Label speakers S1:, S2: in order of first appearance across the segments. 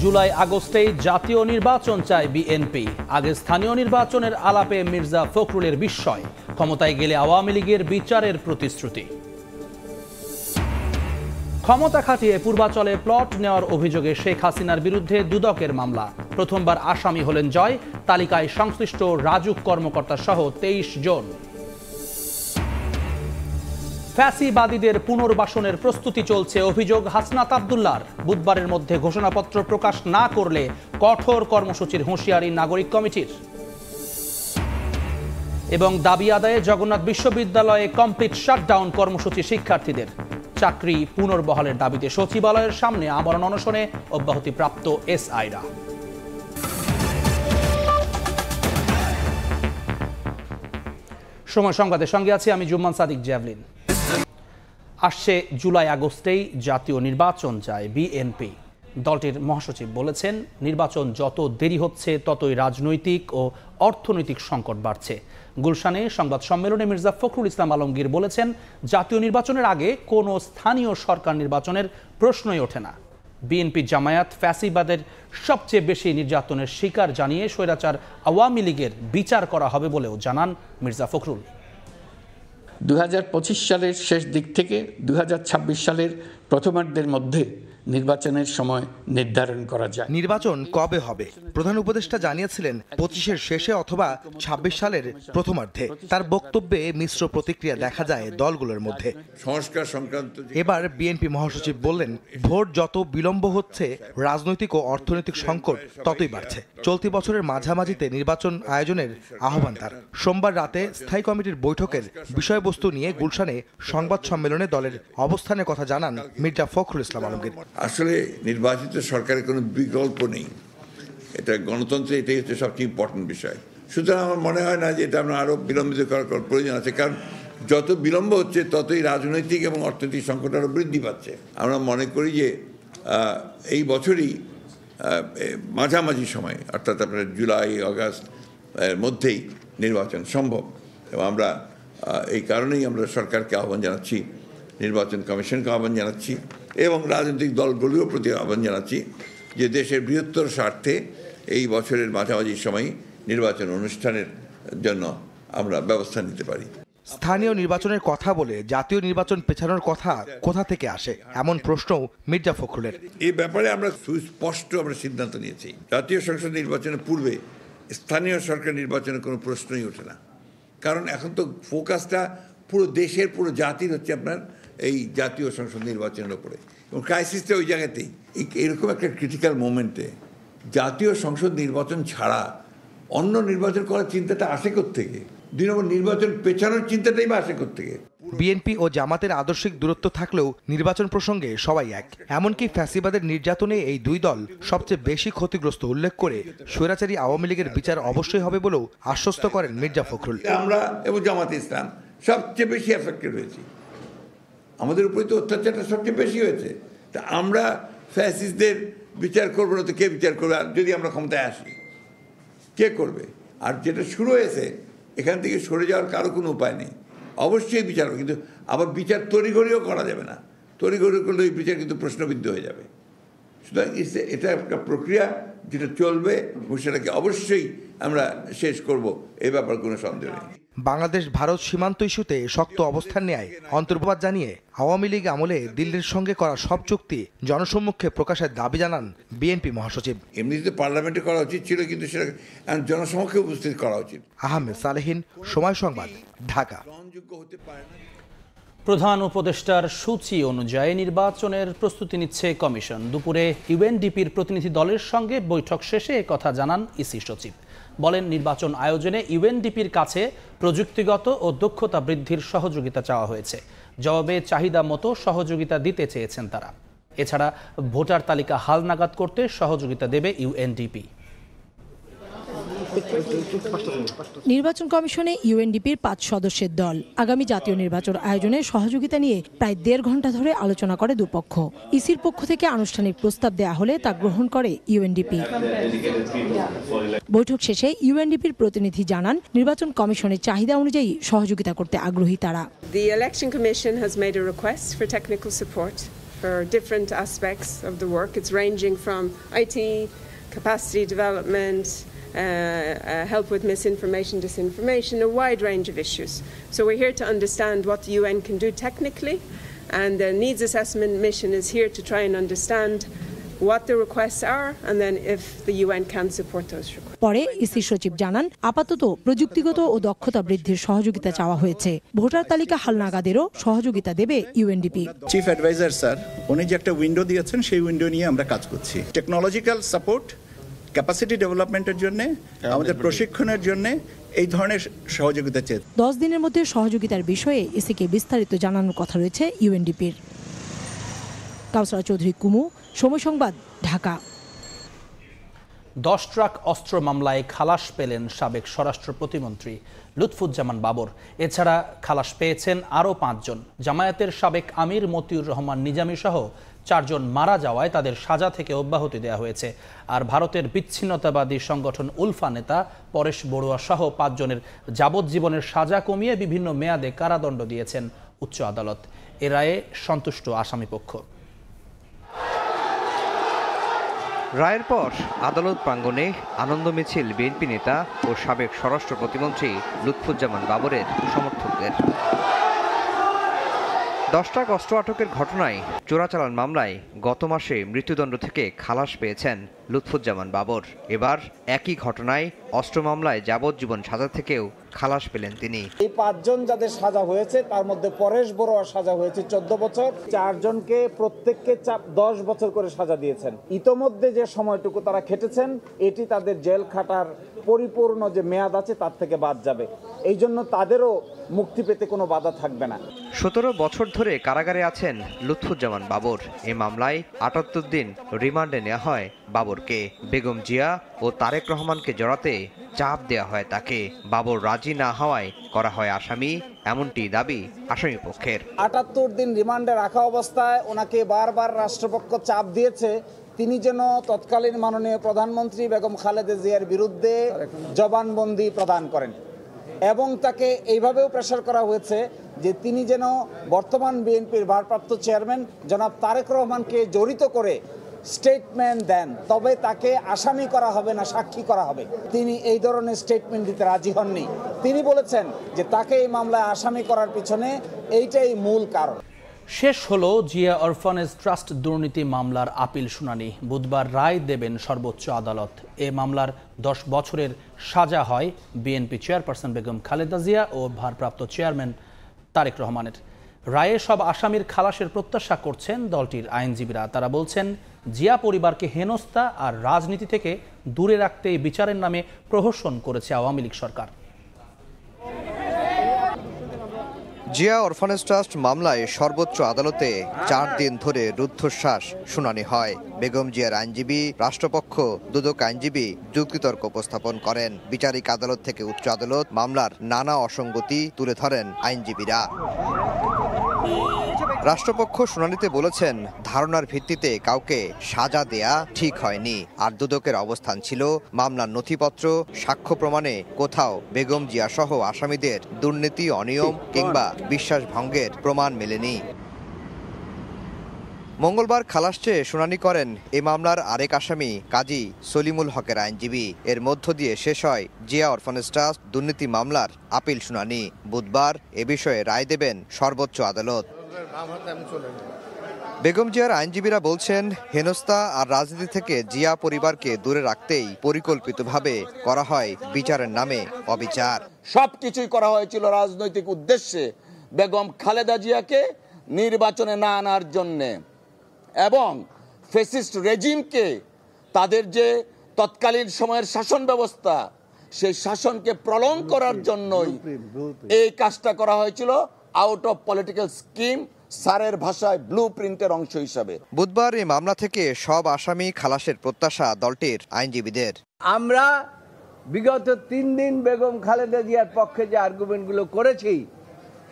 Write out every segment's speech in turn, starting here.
S1: জুলাই আগস্টেই জাতীয় নির্বাচন চায় বিএনপি। আগে স্থানীয় নির্বাচনের আলাপে মির্জা ফখরুলের বিস্ময়, ক্ষমতায় গেলে আওয়ামী লীগের বিচারের প্রতিশ্রুতি। ক্ষমতা খাটিয়ে পূর্বাচলে প্লট নেওয়ার অভিযোগে শেখ হাসিনার বিরুদ্ধে দুদকের মামলা। প্রথমবার আসামি হলেন জয়, তালিকায় সংশ্লিষ্ট রাজুক কর্মকর্তা সহ 23 জন। ফ্যাসিবাদীদের পুনর্বাসনের প্রস্তুতি চলছে, অভিযোগ হাসনাত আব্দুল্লাহর। বুধবারের মধ্যে ঘোষণাপত্র প্রকাশ না করলে কঠোর কর্মসূচির হুঁশিয়ারি নাগরিক কমিটির। এবং দাবি আদায়ে জগন্নাথ বিশ্ববিদ্যালয়ে কমপ্লিট শাটডাউন কর্মসূচি শিক্ষার্থীদের। চাকরি পুনর্বহালের দাবিতে সচিবালয়ের সামনে আমরণ অনশনে অব্যাহতিপ্রাপ্ত এসআইরা। সময় সংবাদের সঙ্গে আছি আমি জুম্মান সাদিক জ্যাভলিন। আসছে জুলাই আগস্টেই জাতীয় নির্বাচন চায় বিএনপি। দলটির মহাসচিব বলেছেন, নির্বাচন যত দেরি হচ্ছে ততই রাজনৈতিক ও অর্থনৈতিক সংকট বাড়ছে। গুলশানে সংবাদ সম্মেলনে মির্জা ফখরুল ইসলাম আলমগীর বলেছেন, জাতীয় নির্বাচনের আগে কোনো স্থানীয় সরকার নির্বাচনের প্রশ্নই ওঠে না। বিএনপি জামায়াত ফ্যাসিবাদের সবচেয়ে বেশি নির্যাতনের শিকার জানিয়ে স্বৈরাচার আওয়ামী লীগের বিচার করা হবে বলেও জানান মির্জা ফখরুল।
S2: 2025 সালের শেষ দিক থেকে 2026 সালের প্রথমার্ধের মধ্যে নির্বাচনের সময় নির্ধারণ করা যায়।
S3: নির্বাচন কবে হবে? প্রধান উপদেষ্টা জানিয়েছিলেন 25-এর শেষে অথবা 26 সালের প্রথমার্ধে। তার বক্তব্যে মিশ্র প্রতিক্রিয়া দেখা যায় দলগুলোর মধ্যে।
S4: সংস্কার সংক্রান্ত
S3: এবার বিএনপি মহাসচিব বললেন, ভোট যত বিলম্ব হচ্ছে রাজনৈতিক ও অর্থনৈতিক সংকট ততই বাড়ছে। চলতি বছরের মাঝামাঝিতে নির্বাচন আয়োজনের আহ্বান তার। সোমবার রাতে স্থায়ী কমিটির বৈঠকের বিষয়বস্তু নিয়ে গুলশানে সংবাদ সম্মেলনে দলের অবস্থানের কথা জানান মির্জা ফখরুল ইসলাম আলমগীর।
S4: আসলে নির্বাচিত সরকারের কোনো বিকল্প নেই, এটা গণতন্ত্রে এটাই হচ্ছে সবচেয়ে ইম্পর্টেন্ট বিষয়। সুতরাং আমার মনে হয় না যে এটা আমরা আরও বিলম্বিত করার প্রয়োজন আছে, কারণ যত বিলম্ব হচ্ছে ততই রাজনৈতিক এবং অর্থনৈতিক সংকট আরও বৃদ্ধি পাচ্ছে। আমরা মনে করি যে এই বছরই মাঝামাঝি সময়, অর্থাৎ আপনার জুলাই আগস্ট এর মধ্যেই নির্বাচন সম্ভব। এবং আমরা এই কারণেই আমরা সরকারকে আহ্বান জানাচ্ছি, নির্বাচন কমিশনকে আহ্বান জানাচ্ছি এবং রাজনৈতিক দলগুলোর প্রতি আহ্বান জানাচ্ছি যে দেশের বৃহত্তর স্বার্থে এই বছরের মাঝামাঝি সময় নির্বাচন অনুষ্ঠানের জন্য আমরা ব্যবস্থা নিতে পারি।
S3: স্থানীয় নির্বাচনের কথা বলে জাতীয় নির্বাচন পেছানোর কথা কোথা থেকে আসে, এমন প্রশ্নও মির্জা ফখরুলের।
S4: এই ব্যাপারে আমরা সুস্পষ্ট সিদ্ধান্ত নিয়েছি, জাতীয় সংসদ নির্বাচনের পূর্বে স্থানীয় সরকার নির্বাচনের কোনো প্রশ্নই ওঠে না। কারণ এখন তো ফোকাসটা পুরো দেশের, পুরো জাতির হচ্ছে আপনার এই জাতীয় সংসদ নির্বাচনের উপরে, এবং ক্রাইসিসটা ওই জায়গাতেই। এরকম একটা ক্রিটিক্যাল মোমেন্টে জাতীয় সংসদ নির্বাচন ছাড়া অন্য নির্বাচন করার চিন্তাটা আসে কোত্থেকে? 2 নম্বর, নির্বাচন পেছানোর চিন্তাটাই বা আসে কোত্থেকে?
S3: বিএনপি ও জামাতের আদর্শিক দূরত্ব থাকলেও নির্বাচন প্রসঙ্গে সবাই এক। এমনকি ফ্যাসিবাদের নির্যাতনে এই দুই দল সবচেয়ে বেশি ক্ষতিগ্রস্ত উল্লেখ করে স্বৈরাচারী আওয়ামী লীগের বিচার অবশ্যই হবে বলেও আশ্বস্ত করেন মির্জা ফখরুল।
S4: আমরা এবং জামাতে ইসলাম সবচেয়ে বেশি এফেক্টেড হয়েছি, আমাদের উপরে তো অত্যাচারটা সবচেয়ে বেশি হয়েছে। তা আমরা ফ্যাসিস্টদের বিচার করবো না তো কে বিচার করবে? আর যদি আমরা ক্ষমতায় আসি, কে করবে? আর যেটা শুরু হয়েছে এখান থেকে সরে যাওয়ার কারো কোনো উপায় নেই, অবশ্যই বিচার হবে। কিন্তু আবার বিচার তড়িঘড়িও করা যাবে না, তড়িঘড়ি করলে ওই বিচার কিন্তু প্রশ্নবিদ্ধ হয়ে যাবে। সুতরাং এটা একটা প্রক্রিয়া যেটা চলবে এবং সেটাকে অবশ্যই আমরা শেষ করব, এই ব্যাপার কোনো সন্দেহ নেই।
S3: বাংলাদেশ ভারত সীমান্ত ইস্যুতে শক্ত অবস্থান নেয় অন্তর্বাদ জানিয়ে আওয়ামী লীগ আমলে দিল্লির সঙ্গে করা সব চুক্তি জনসম্মুখে প্রকাশের দাবি জানান বিএনপি মহাসচিব।
S4: এমনিতে পার্লামেন্টে করা উচিত ছিল, কিন্তু সেটা জনসম্মুখে উপস্থিত করা উচিত।
S3: আহমেদ সালেহীন, সময় সংবাদ, ঢাকা।
S1: প্রধান উপদেষ্টার সূচি অনুযায়ী নির্বাচনের প্রস্তুতি নিচ্ছে কমিশন। দুপুরে ইউএনডিপির প্রতিনিধি দলের সঙ্গে বৈঠক শেষে একথা জানান ইসি সচিব। বলেন, নির্বাচন আয়োজনে ইউএনডিপির কাছে প্রযুক্তিগত ও দক্ষতা বৃদ্ধির সহযোগিতা চাওয়া হয়েছে। জবাবে চাহিদা মতো সহযোগিতা দিতে চেয়েছেন তারা। এছাড়া ভোটার তালিকা হালনাগাদ করতে সহযোগিতা দেবে ইউএনডিপি।
S5: নির্বাচন কমিশনে ইউএনডিপির 5 সদস্যের দল আগামী জাতীয় নির্বাচন আয়োজনে সহযোগিতা নিয়ে প্রায় 1.5 ঘন্টা ধরে আলোচনা করে দুপক্ষ। ইসির পক্ষ থেকে আনুষ্ঠানিক প্রস্তাব দেয়া হলে তা গ্রহণ করে ইউএনডিপি। বৈঠক শেষে ইউএনডিপির প্রতিনিধি জানান, নির্বাচন কমিশনের চাহিদা অনুযায়ী সহযোগিতা করতে আগ্রহী তারা।
S6: The Election Commission has made a request for technical support for different aspects of the work. It's ranging from IT, capacity development, help with misinformation, disinformation, a wide range of issues. So we're here to understand what the UN can do technically, and the needs assessment mission is here to try and understand what the requests are, and then if the UN can support those requests.
S5: পরে EC সচিব জানান, আপাতত প্রযুক্তিগত ও দক্ষতা বৃদ্ধির সহযোগিতা চাওয়া হয়েছে। ভোটার তালিকা হালনাগাদেরও সহযোগিতা দেবে ইউএনডিপি।
S7: চিফ অ্যাডভাইজার স্যার উনি যে একটা উইন্ডো দিয়েছেন সেই উইন্ডো নিয়ে আমরা কাজ করছি। টেকনোলজিক্যাল সাপোর্ট, ক্যাপাসিটি ডেভেলপমেন্টের জন্য, আমাদের প্রশিক্ষণের জন্য এই ধরনের সহযোগিতা চেয়ে
S5: 10 দিনের মধ্যে সহযোগিতার বিষয়ে ইসিকে বিস্তারিত জানানোর কথা রয়েছে ইউএনডিপির। কাউসারা চৌধুরী কুমু, সময় সংবাদ, ঢাকা।
S1: 10 ট্রাক অস্ত্র মামলায় খালাস পেলেন সাবেক স্বরাষ্ট্র প্রতিমন্ত্রী লুৎফুজ্জামান বাবর। এছাড়া খালাস পেয়েছেন আরও 5 জন। জামায়াতের সাবেক আমির মতিউর রহমান নিজামী সহ 4 জন মারা যাওয়ায় তাদের সাজা থেকে অব্যাহতি দেওয়া হয়েছে। আর ভারতের বিচ্ছিন্নতাবাদী সংগঠন উলফা নেতা পরেশ বড়ুয়া সহ 5 জনের যাবজ্জীবনের সাজা কমিয়ে বিভিন্ন মেয়াদে কারাদণ্ড দিয়েছেন উচ্চ আদালত। এ রায়ে সন্তুষ্ট আসামিপক্ষ।
S8: রায়ের পর আদালত প্রাঙ্গণে আনন্দ মিছিল বিএনপি নেতা ও সাবেক স্বরাষ্ট্র প্রতিমন্ত্রী লুৎফুজ্জামান বাবরের সমর্থকদের। 10 ট্রাক অস্ত্র আটকের ঘটনায় চোরাচালান মামলায় গত মাসে মৃত্যুদণ্ড থেকে খালাস পেয়েছেন লুৎফুজ্জামান বাবর। এবার একই ঘটনায় অস্ত্র মামলায় যাবজ্জীবন সাজা থেকেও খালাস পেলেন তিনি।
S9: এই 5 জন যাদের সাজা হয়েছে তার মধ্যে পরেশ বড়ুয়ার সাজা হয়েছে 14 বছর, 4 জনকে প্রত্যেককে 10 বছর করে সাজা দিয়েছেন। ইতোমধ্যে যে সময়টুকু তারা খেটেছেন এটি তাদের জেল খাটার পরিপূর্ণ যে মেয়াদ আছে তার থেকে বাদ যাবে। এই জন্য তাদেরও মুক্তি পেতে কোনো বাধা থাকবে না।
S8: 17 বছর ধরে কারাগারে আছেন লুৎফুজ্জামান বাবর। এই মামলায় 78 দিন রিমান্ডে নেওয়া হয় বাবরকে। বেগম জিয়া ও তারেক রহমানকে জড়াতে চাপ দেওয়া হয় তাকে। বাবর রাজি না হওয়ায় করা হয় আসামি, এমনটি দাবি আসামি পক্ষের।
S9: 78 দিন রিমান্ডে রাখা অবস্থায় ওনাকে বারবার রাষ্ট্রপক্ষ চাপ দিয়েছে তিনি যেন তৎকালীন মাননীয় প্রধানমন্ত্রী বেগম খালেদা জিয়ার বিরুদ্ধে জবানবন্দি প্রদান করেন, এবং তাকে এইভাবেও প্রেসার করা হয়েছে যে তিনি যেন বর্তমান বিএনপির ভারপ্রাপ্ত চেয়ারম্যান জনাব তারেক রহমানকে জড়িত করে স্টেটমেন্ট দেন, তবে তাকে আসামি করা হবে না, সাক্ষী করা হবে। তিনি এই ধরনের স্টেটমেন্ট দিতে রাজি হননি। তিনি বলেছেন যে তাকে এই মামলায় আসামি করার পিছনে এইটাই মূল কারণ।
S1: শেষ হলো জিয়া অরফানেজ ট্রাস্ট দুর্নীতি মামলার আপিল শুনানি। বুধবার রায় দেবেন সর্বোচ্চ আদালত। এ মামলার 10 বছরের সাজা হয় বিএনপি চেয়ারপারসন বেগম খালেদা জিয়া ও ভারপ্রাপ্ত চেয়ারম্যান তারেক রহমানের। রায়ে সব আসামির খালাসের প্রত্যাশা করছেন দলটির আইনজীবীরা। তারা বলছেন, জিয়া পরিবারকে হেনস্থা আর রাজনীতি থেকে দূরে রাখতেই বিচারের নামে প্রহসন করেছে আওয়ামী লীগ সরকার।
S8: জিয়া অরফানেজ ট্রাস্ট মামলায় সর্বোচ্চ আদালতে 4 দিন ধরে রুদ্ধশ্বাস শুনানি হয়। বেগম জিয়ার আইনজীবী, রাষ্ট্রপক্ষ, দুদক আইনজীবী যুক্তিতর্ক উপস্থাপন করেন। বিচারিক আদালত থেকে উচ্চ আদালত মামলার নানা অসঙ্গতি তুলে ধরেন আইনজীবীরা। রাষ্ট্রপক্ষ শুনানিতে বলেছেন, ধারণার ভিত্তিতে কাউকে সাজা দেয়া ঠিক হয়নি। আর দুদকের অবস্থান ছিল, মামলার নথিপত্র, সাক্ষ্য প্রমাণে কোথাও বেগম জিয়া সহ আসামিদের দুর্নীতি, অনিয়ম কিংবা বিশ্বাস ভঙ্গের প্রমাণ মেলেনি। মঙ্গলবার খালাস চেয়ে শুনানি করেন এ মামলার আরেক আসামি কাজী সলিমুল হকের আইনজীবী। এর মধ্য দিয়ে শেষ হয় জিয়া অরফানেজ ট্রাস্ট দুর্নীতি মামলার আপিল শুনানি। বুধবার এ বিষয়ে রায় দেবেন সর্বোচ্চ আদালত। বেগম জিয়ার আইনজীবীরা বলছেন, হেনস্থা আর রাজনীতি থেকে জিয়া পরিবারকে দূরে রাখতেই পরিকল্পিতভাবে করা হয় বিচারের নামে অবিচার।
S10: সবকিছুই করা হয়েছিল রাজনৈতিক উদ্দেশ্যে, বেগম খালেদা জিয়াকে নির্বাচনে না আনার জন্যে এবং ফ্যাসিস্ট রেজিমকে তাদের যে তৎকালীন সময়ের শাসন ব্যবস্থা সেই শাসনকে প্রলং করার জন্যই এই কাজটা করা হয়েছিল, আউট অফ পলিটিক্যাল স্কিম, স্যারের ভাষায় ব্লু প্রিন্টের অংশ হিসাবে।
S8: বুধবার এই মামলা থেকে সব আসামি খালাসের প্রত্যাশা দলটির আইনজীবীদের।
S11: আমরা বিগত 3 দিন বেগম খালেদা জিয়ার পক্ষে যে আর্গুমেন্টগুলো করেছি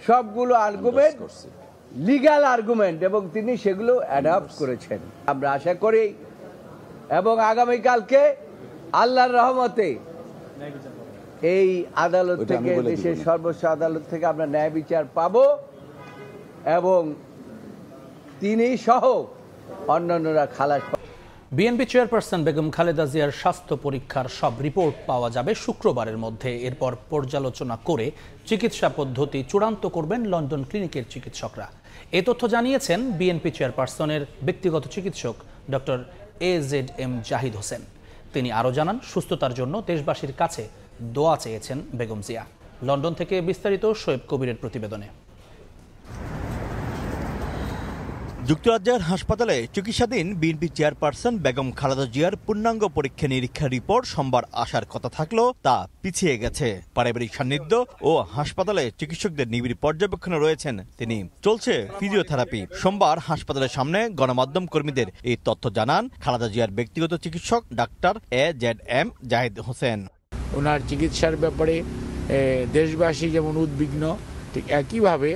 S11: সবগুলো আর্গুমেন্ট লিগ্যাল আর্গুমেন্ট এবং তিনি সেগুলো অ্যাডপ্ট করেছেন। আমরা আশা করি এবং আগামীকালকে আল্লাহর রহমতে এই আদালত থেকে, দেশের সর্বোচ্চ আদালত থেকে আমরা ন্যায় বিচার পাব এবং তিনি সহ অন্যান্যরা খালাস।
S1: বিএনপি চেয়ারপারসন বেগম খালেদা জিয়ার স্বাস্থ্য পরীক্ষার সব রিপোর্ট পাওয়া যাবে শুক্রবারের মধ্যে। এরপর পর্যালোচনা করে চিকিৎসা পদ্ধতি চূড়ান্ত করবেন লন্ডন ক্লিনিকের চিকিৎসকরা। এ তথ্য জানিয়েছেন বিএনপি চেয়ারপারসনের ব্যক্তিগত চিকিৎসক ডক্টর AZM জাহিদ হোসেন। তিনি আরও জানান, সুস্থতার জন্য দেশবাসীর কাছে দোয়া চেয়েছেন বেগম জিয়া। লন্ডন থেকে বিস্তারিত শোয়েব কবিরের প্রতিবেদনে।
S12: যুক্তরাজ্যের হাসপাতালে চিকিৎসাধীন বিএনপি চেয়ারপারসন বেগম খালেদা জিয়ার পূর্ণাঙ্গ পরীক্ষা নিরীক্ষার রিপোর্ট সোমবার আসার কথা থাকলেও তা পিছিয়ে গেছে। পারিবারিক সান্নিধ্য ও হাসপাতালে চিকিৎসকদের নিবিড় পর্যবেক্ষণে রয়েছেন তিনি। চলছে ফিজিওথেরাপি। সোমবার হাসপাতালের সামনে গণমাধ্যম কর্মীদের এই তথ্য জানান খালেদা জিয়ার ব্যক্তিগত চিকিৎসক ডাক্তার AZM জাহিদ হোসেন।
S13: ওনার চিকিৎসার ব্যাপারে দেশবাসী যেমন উদ্বিগ্ন, ঠিক একইভাবে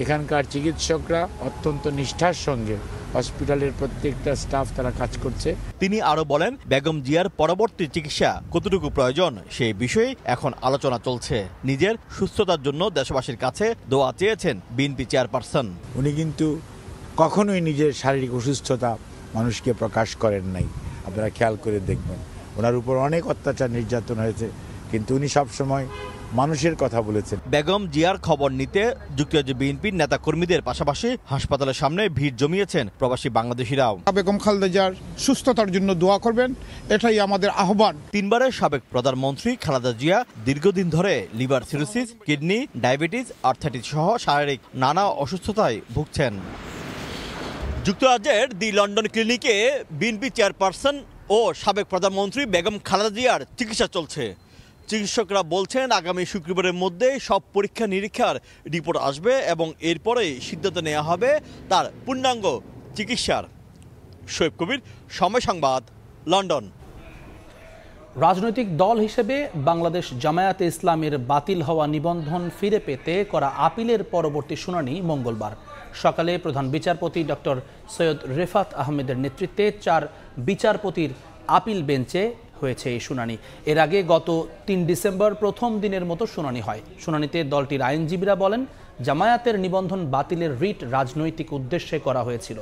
S13: এখানকার চিকিৎসকরা অত্যন্ত নিষ্ঠার সঙ্গে হসপিটালের প্রত্যেকটা স্টাফ তারা কাজ করছে।
S12: তিনি আরো বলেন, বেগম জিয়ার পরবর্তী চিকিৎসা কতটুকু প্রয়োজন সেই বিষয়ে এখন আলোচনা চলছে। নিজের সুস্থতার জন্য দেশবাসীর কাছে দোয়া চেয়েছেন বিএনপি চেয়ারপারসন।
S13: উনি কিন্তু কখনোই নিজের শারীরিক অসুস্থতা মানুষকে প্রকাশ করেন নাই। আপনারা খেয়াল করে দেখবেন, ওনার উপর অনেক অত্যাচার নির্যাতন হয়েছে, কিন্তু উনি সবসময় মানুষের কথা বলেছেন।
S12: বেগম জিয়ার খবর নিতে যুক্তরাজ্য বিএনপির নেতা কর্মীদের পাশাপাশি হাসপাতালের সামনে ভিড় জমিয়েছেন প্রবাসী বাংলাদেশিরাও।
S14: বেগম খালেদা জিয়ার সুস্থতার জন্য দোয়া করবেন, এটাই আমাদের আহ্বান।
S12: 3 বারের সাবেক প্রধানমন্ত্রী খালেদা জিয়া দীর্ঘদিন ধরে liver cirrhosis, kidney, diabetes, arthritis সহ শারীরিক নানা অসুস্থতায় ভুগছেন। যুক্তরাজ্যের দি লন্ডন ক্লিনিকে বিএনপি চেয়ারপারসন ও সাবেক প্রধানমন্ত্রী বেগম খালেদা জিয়ার চিকিৎসা চলছে। চিকিৎসকরা বলছেন, আগামী শুক্রবারের মধ্যে সব পরীক্ষা নিরীক্ষার রিপোর্ট আসবে এবং এরপরেই সিদ্ধান্ত নেওয়া হবে তার পূর্ণাঙ্গ চিকিৎসার। শোয়েব কবির, সময় সংবাদ, লন্ডন।
S1: রাজনৈতিক দল হিসেবে বাংলাদেশ জামায়াতে ইসলামের বাতিল হওয়া নিবন্ধন ফিরে পেতে করা আপিলের পরবর্তী শুনানি মঙ্গলবার সকালে প্রধান বিচারপতি ডক্টর সৈয়দ রেফাত আহমেদের নেতৃত্বে 4 বিচারপতির আপিল বেঞ্চে হয়েছে এই শুনানি। এর আগে গত 3 ডিসেম্বর প্রথম দিনের মতো শুনানি হয়। শুনানিতে দলটির আইনজীবীরা বলেন, জামায়াতের নিবন্ধন বাতিলের রিট রাজনৈতিক উদ্দেশ্যে করা হয়েছিল।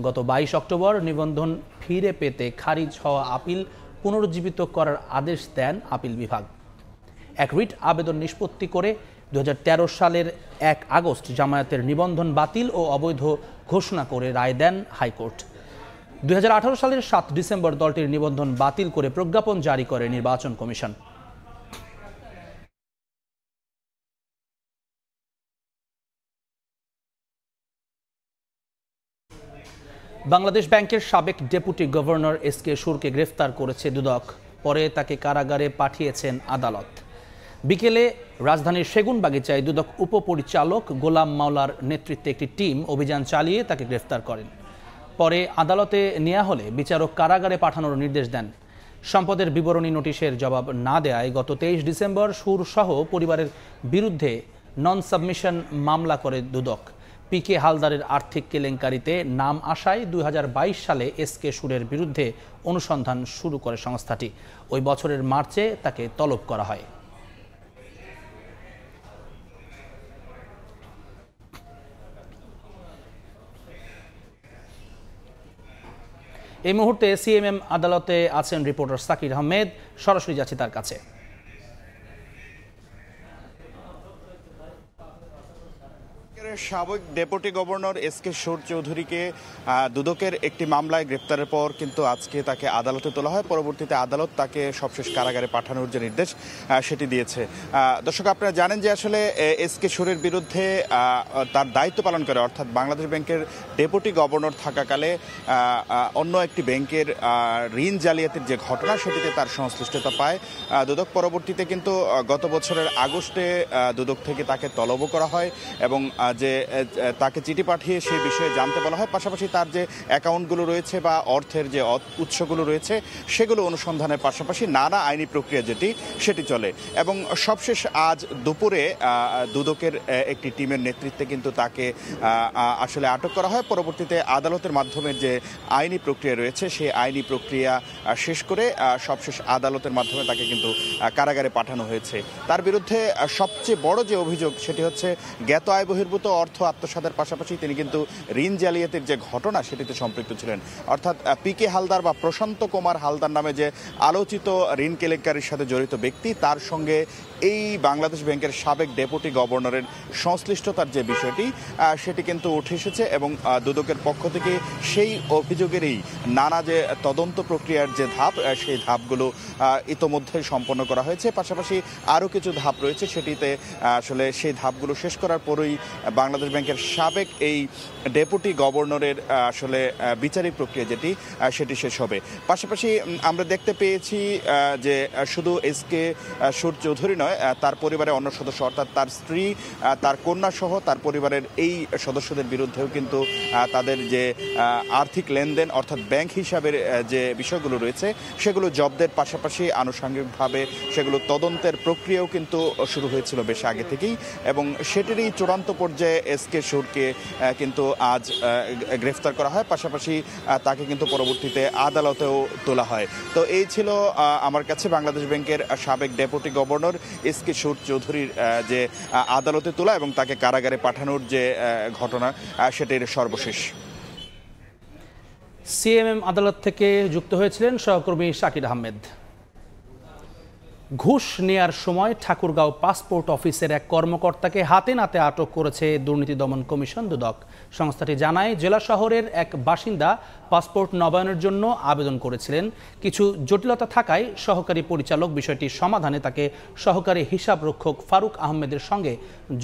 S1: গত 22 অক্টোবর নিবন্ধন ফিরে পেতে খারিজ হওয়া আপিল পুনরুজ্জীবিত করার আদেশ দেন আপিল বিভাগ। এক রিট আবেদন নিষ্পত্তি করে 2013 সালের 1 আগস্ট জামায়াতের নিবন্ধন বাতিল ও অবৈধ ঘোষণা করে রায় দেন হাইকোর্ট। 2018 সালের 7 ডিসেম্বর দলটির নিবন্ধন বাতিল করে প্রজ্ঞাপন জারি করে নির্বাচন কমিশন। বাংলাদেশ ব্যাংকের সাবেক ডেপুটি গভর্নর SK সুরকে গ্রেফতার করেছে দুদক। পরে তাকে কারাগারে পাঠিয়েছেন আদালত। বিকেলে রাজধানীর সেগুনবাগিচায় দুদক উপপরিচালক গোলাম মাওলার নেতৃত্বে একটি টিম অভিযান চালিয়ে তাকে গ্রেফতার করেন। পরে আদালতে নেওয়া হলে বিচারক কারাগারে পাঠানোর নির্দেশ দেন। সম্পদের বিবরণী নোটিশের জবাব না দেয়ায় গত 23 ডিসেম্বর সুর সহ পরিবারের বিরুদ্ধে নন সাবমিশন মামলা করে দুদক। PK হালদারের আর্থিক কেলেঙ্কারিতে নাম আসায় 2022 সালে SK সুরের বিরুদ্ধে অনুসন্ধান শুরু করে সংস্থাটি। ওই বছরের মার্চে তাকে তলব করা হয়। এই মুহূর্তে CMM আদালতে আছেন রিপোর্টার সাকির আহমেদ। সরাসরি যাচ্ছি তার কাছে।
S15: সাবেক ডেপুটি গভর্নর SK সুর চৌধুরীকে দুদকের একটি মামলায় গ্রেপ্তারের পর কিন্তু আজকে তাকে আদালতে তোলা হয়। পরবর্তীতে আদালত তাকে সবশেষ কারাগারে পাঠানোর যে নির্দেশ সেটি দিয়েছে। দর্শক, আপনারা জানেন যে আসলে SK সুরের বিরুদ্ধে তার দায়িত্ব পালন করে, অর্থাৎ বাংলাদেশ ব্যাংকের ডেপুটি গভর্নর থাকাকালে অন্য একটি ব্যাংকের ঋণ জালিয়াতির যে ঘটনা সেটিতে তার সংশ্লিষ্টতা পায় দুদক। পরবর্তীতে কিন্তু গত বছরের আগস্টে দুদক থেকে তাকে তলবও করা হয় এবং যে তাকে চিঠি পাঠিয়ে সেই বিষয়ে জানতে বলা হয়। পাশাপাশি তার যে অ্যাকাউন্টগুলো রয়েছে বা অর্থের যে উৎসগুলো রয়েছে সেগুলো অনুসন্ধানের পাশাপাশি নানা আইনি প্রক্রিয়া সেটি চলে। এবং সবশেষ আজ দুপুরে দুদকের একটি টিমের নেতৃত্বে কিন্তু তাকে আসলে আটক করা হয়। পরবর্তীতে আদালতের মাধ্যমে যে আইনি প্রক্রিয়া রয়েছে সেই আইনি প্রক্রিয়া শেষ করে সবশেষ আদালতের মাধ্যমে তাকে কিন্তু কারাগারে পাঠানো হয়েছে। তার বিরুদ্ধে সবচেয়ে বড় যে অভিযোগ সেটি হচ্ছে জ্ঞাত আয় বহির্ভূত অর্থ আত্মসাতের পাশাপাশি তিনি কিন্তু ঋণ জালিয়াতির যে ঘটনা সেটিতে সম্পৃক্ত ছিলেন। অর্থাৎ পিকে হালদার বা প্রশান্ত কুমার হালদার নামে যে আলোচিত ঋণ কেলেঙ্কারির সাথে জড়িত ব্যক্তি, তার সঙ্গে এই বাংলাদেশ ব্যাংকের সাবেক ডেপুটি গভর্নরের সংশ্লিষ্টতার যে বিষয়টি সেটি কিন্তু উঠে এসেছে এবং দুদকের পক্ষ থেকে সেই অভিযোগেরই নানা যে তদন্ত প্রক্রিয়ার যে ধাপ, সেই ধাপগুলো ইতোমধ্যে সম্পন্ন করা হয়েছে। পাশাপাশি আরও কিছু ধাপ রয়েছে, সেটিতে আসলে সেই ধাপগুলো শেষ করার পরেই বাংলাদেশ ব্যাংকের সাবেক এই ডেপুটি গভর্নরের আসলে বিচারিক প্রক্রিয়া যেটি সেটি শেষ হবে। পাশাপাশি আমরা দেখতে পেয়েছি যে শুধু এসকে সুর চৌধুরী নয়, তার পরিবারের অন্য সদস্য অর্থাৎ তার স্ত্রী, তার কন্যা সহ তার পরিবারের এই সদস্যদের বিরুদ্ধেও কিন্তু তাদের যে আর্থিক লেনদেন অর্থাৎ ব্যাংক হিসাবের যে বিষয়গুলো রয়েছে সেগুলো জব্দের পাশাপাশি আনুষঙ্গিকভাবে সেগুলো তদন্তের প্রক্রিয়াও কিন্তু শুরু হয়েছিল বেশ আগে থেকেই এবং সেটিরই চূড়ান্ত পর্যায়ে এসকে সুরকে কিন্তু আজ গ্রেফতার করা হয়, পাশাপাশি তাকে কিন্তু পরবর্তীতে আদালতেও তোলা হয়। তো এই ছিল আমার কাছে বাংলাদেশ ব্যাংকের সাবেক ডেপুটি গভর্নর এসকে সুর চৌধুরীর যে আদালতে তোলা এবং তাকে কারাগারে পাঠানোর যে ঘটনা সেটির সর্বশেষ।
S1: সিএমএম আদালত থেকে যুক্ত হয়েছিলেন সহকর্মী শাকির আহমেদ। ঘুষ নেয়ার সময় ঠাকুরগাঁও পাসপোর্ট অফিসের এক কর্মকর্তাকে হাতে নাতে আটক করেছে দুর্নীতি দমন কমিশন দুদক। সংস্থাটি জানায়, জেলা শহরের এক বাসিন্দা পাসপোর্ট নবায়নের জন্য আবেদন করেছিলেন। কিছু জটিলতা থাকায় সহকারী পরিচালক বিষয়টি সমাধানে তাকে সহকারী হিসাবরক্ষক ফারুক আহমেদের সঙ্গে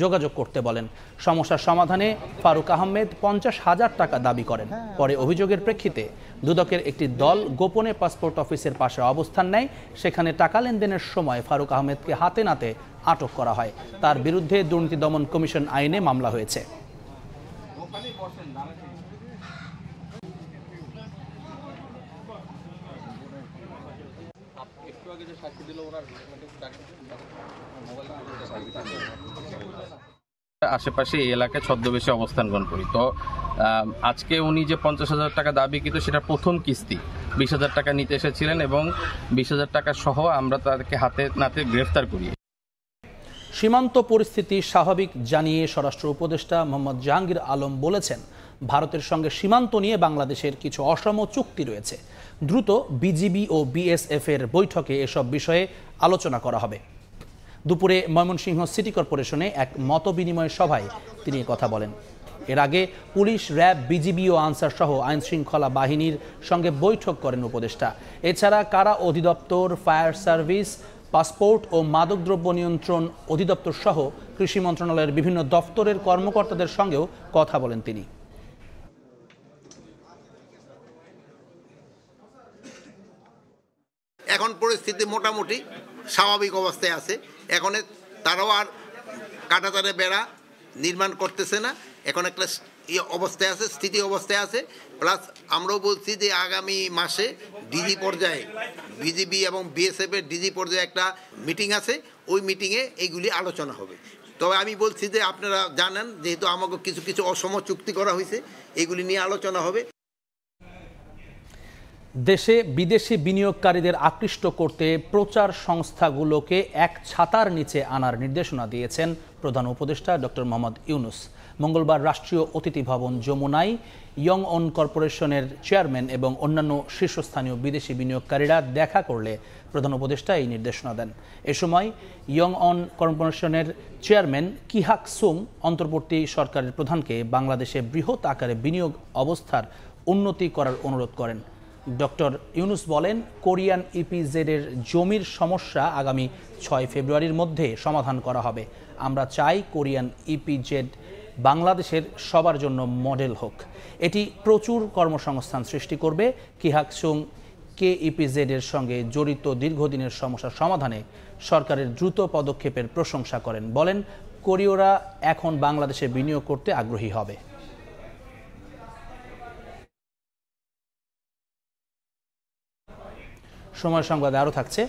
S1: যোগাযোগ করতে বলেন। সমস্যার সমাধানে ফারুক আহমেদ 50,000 টাকা দাবি করেন। পরে অভিযোগের প্রেক্ষিতে দুদকের একটি দল গোপনে পাসপোর্ট অফিসের পাশে অবস্থান নেয়। সেখানে টাকা লেনদেনের সময় ফারুক আহমেদকে হাতে নাতে আটক করা হয়। তার বিরুদ্ধে দুর্নীতি দমন কমিশন আইনে মামলা হয়েছে।
S16: আশেপাশে এই এলাকায় ছদ্মবেশে অবস্থান গ্রহণ করি। তো আজকে উনি যে 50,000 টাকা দাবি কিন্তু সেটা প্রথম কিস্তি 20,000 টাকা নিতে এসেছিলেন এবং 20,000 টাকা সহ আমরা তাদেরকে হাতে নাতে গ্রেফতার করি।
S1: সীমান্ত পরিস্থিতি স্বাভাবিক জানিয়ে স্বরাষ্ট্র উপদেষ্টা মোহাম্মদ জাহাঙ্গীর আলম বলেছেন, ভারতের সঙ্গে সীমান্ত নিয়ে বাংলাদেশের কিছু অসম চুক্তি রয়েছে। দ্রুত বিজিবি ও বিএসএফ এর বৈঠকে এসব বিষয়ে আলোচনা করা হবে। দুপুরে ময়মনসিংহ সিটি কর্পোরেশনে এক মতবিনিময় সভায় তিনি কথা বলেন। এর আগে পুলিশ, র্যাব, বিজিবি ও আনসার সহ আইনশৃঙ্খলা বাহিনীর সঙ্গে বৈঠক করেন উপদেষ্টা। এছাড়া কারা অধিদপ্তর, ফায়ার সার্ভিস, পাসপোর্ট ও মাদকদ্রব্য নিয়ন্ত্রণ অধিদপ্তর সহ কৃষি মন্ত্রণালয়ের বিভিন্ন দপ্তরের কর্মকর্তাদের সঙ্গেও কথা বলেন তিনি।
S17: এখন পরিস্থিতি মোটামুটি স্বাভাবিক অবস্থায় আছে। এখন তারাও আর কাঁটাতারে বেড়া নির্মাণ করতেছে না। এখন একটা অবস্থায় আছে, স্থিতি অবস্থায় আছে। প্লাস আমরাও বলছি যে আগামী মাসে ডিজি পর্যায়ে বিজিবি এবং বিএসএফ এর ডিজি পর্যায়ে একটা মিটিং আছে, ওই মিটিংয়ে এইগুলি আলোচনা হবে। তবে আমি বলছি যে আপনারা জানেন, যেহেতু আমাকে কিছু কিছু অসম চুক্তি করা হয়েছে, এগুলি নিয়ে আলোচনা হবে।
S1: দেশে বিদেশি বিনিয়োগকারীদের আকৃষ্ট করতে প্রচার সংস্থাগুলোকে এক ছাতার নিচে আনার নির্দেশনা দিয়েছেন প্রধান উপদেষ্টা ডক্টর মোহাম্মদ ইউনূস। মঙ্গলবার রাষ্ট্রীয় অতিথি ভবন যমুনায় ইয়ং অন কর্পোরেশনের চেয়ারম্যান এবং অন্যান্য শীর্ষস্থানীয় বিদেশি বিনিয়োগকারীরা দেখা করলে প্রধান উপদেষ্টা এই নির্দেশনা দেন। এ সময় ইয়ং অন কর্পোরেশনের চেয়ারম্যান কিহাক সুং অন্তর্বর্তী সরকারের প্রধানকে বাংলাদেশে বৃহৎ আকারে বিনিয়োগ অবস্থার উন্নতি করার অনুরোধ করেন। ডক্টর ইউনূস বলেন, কোরিয়ান ইপিজেড এর জমির সমস্যা আগামী 6 ফেব্রুয়ারির মধ্যে সমাধান করা হবে। আমরা চাই কোরিয়ান ইপিজেড বাংলাদেশের সবার জন্য মডেল হোক। এটি প্রচুর কর্মসংস্থান সৃষ্টি করবে। কিহাক সুং কেইপিজেড এর সঙ্গে জড়িত দীর্ঘদিনের সমস্যা সমাধানে সরকারের দ্রুত পদক্ষেপের প্রশংসা করেন। বলেন, কোরীয়রা এখন বাংলাদেশে বিনিয়োগ করতে আগ্রহী হবে। সময় সংবাদে আরও থাকছে।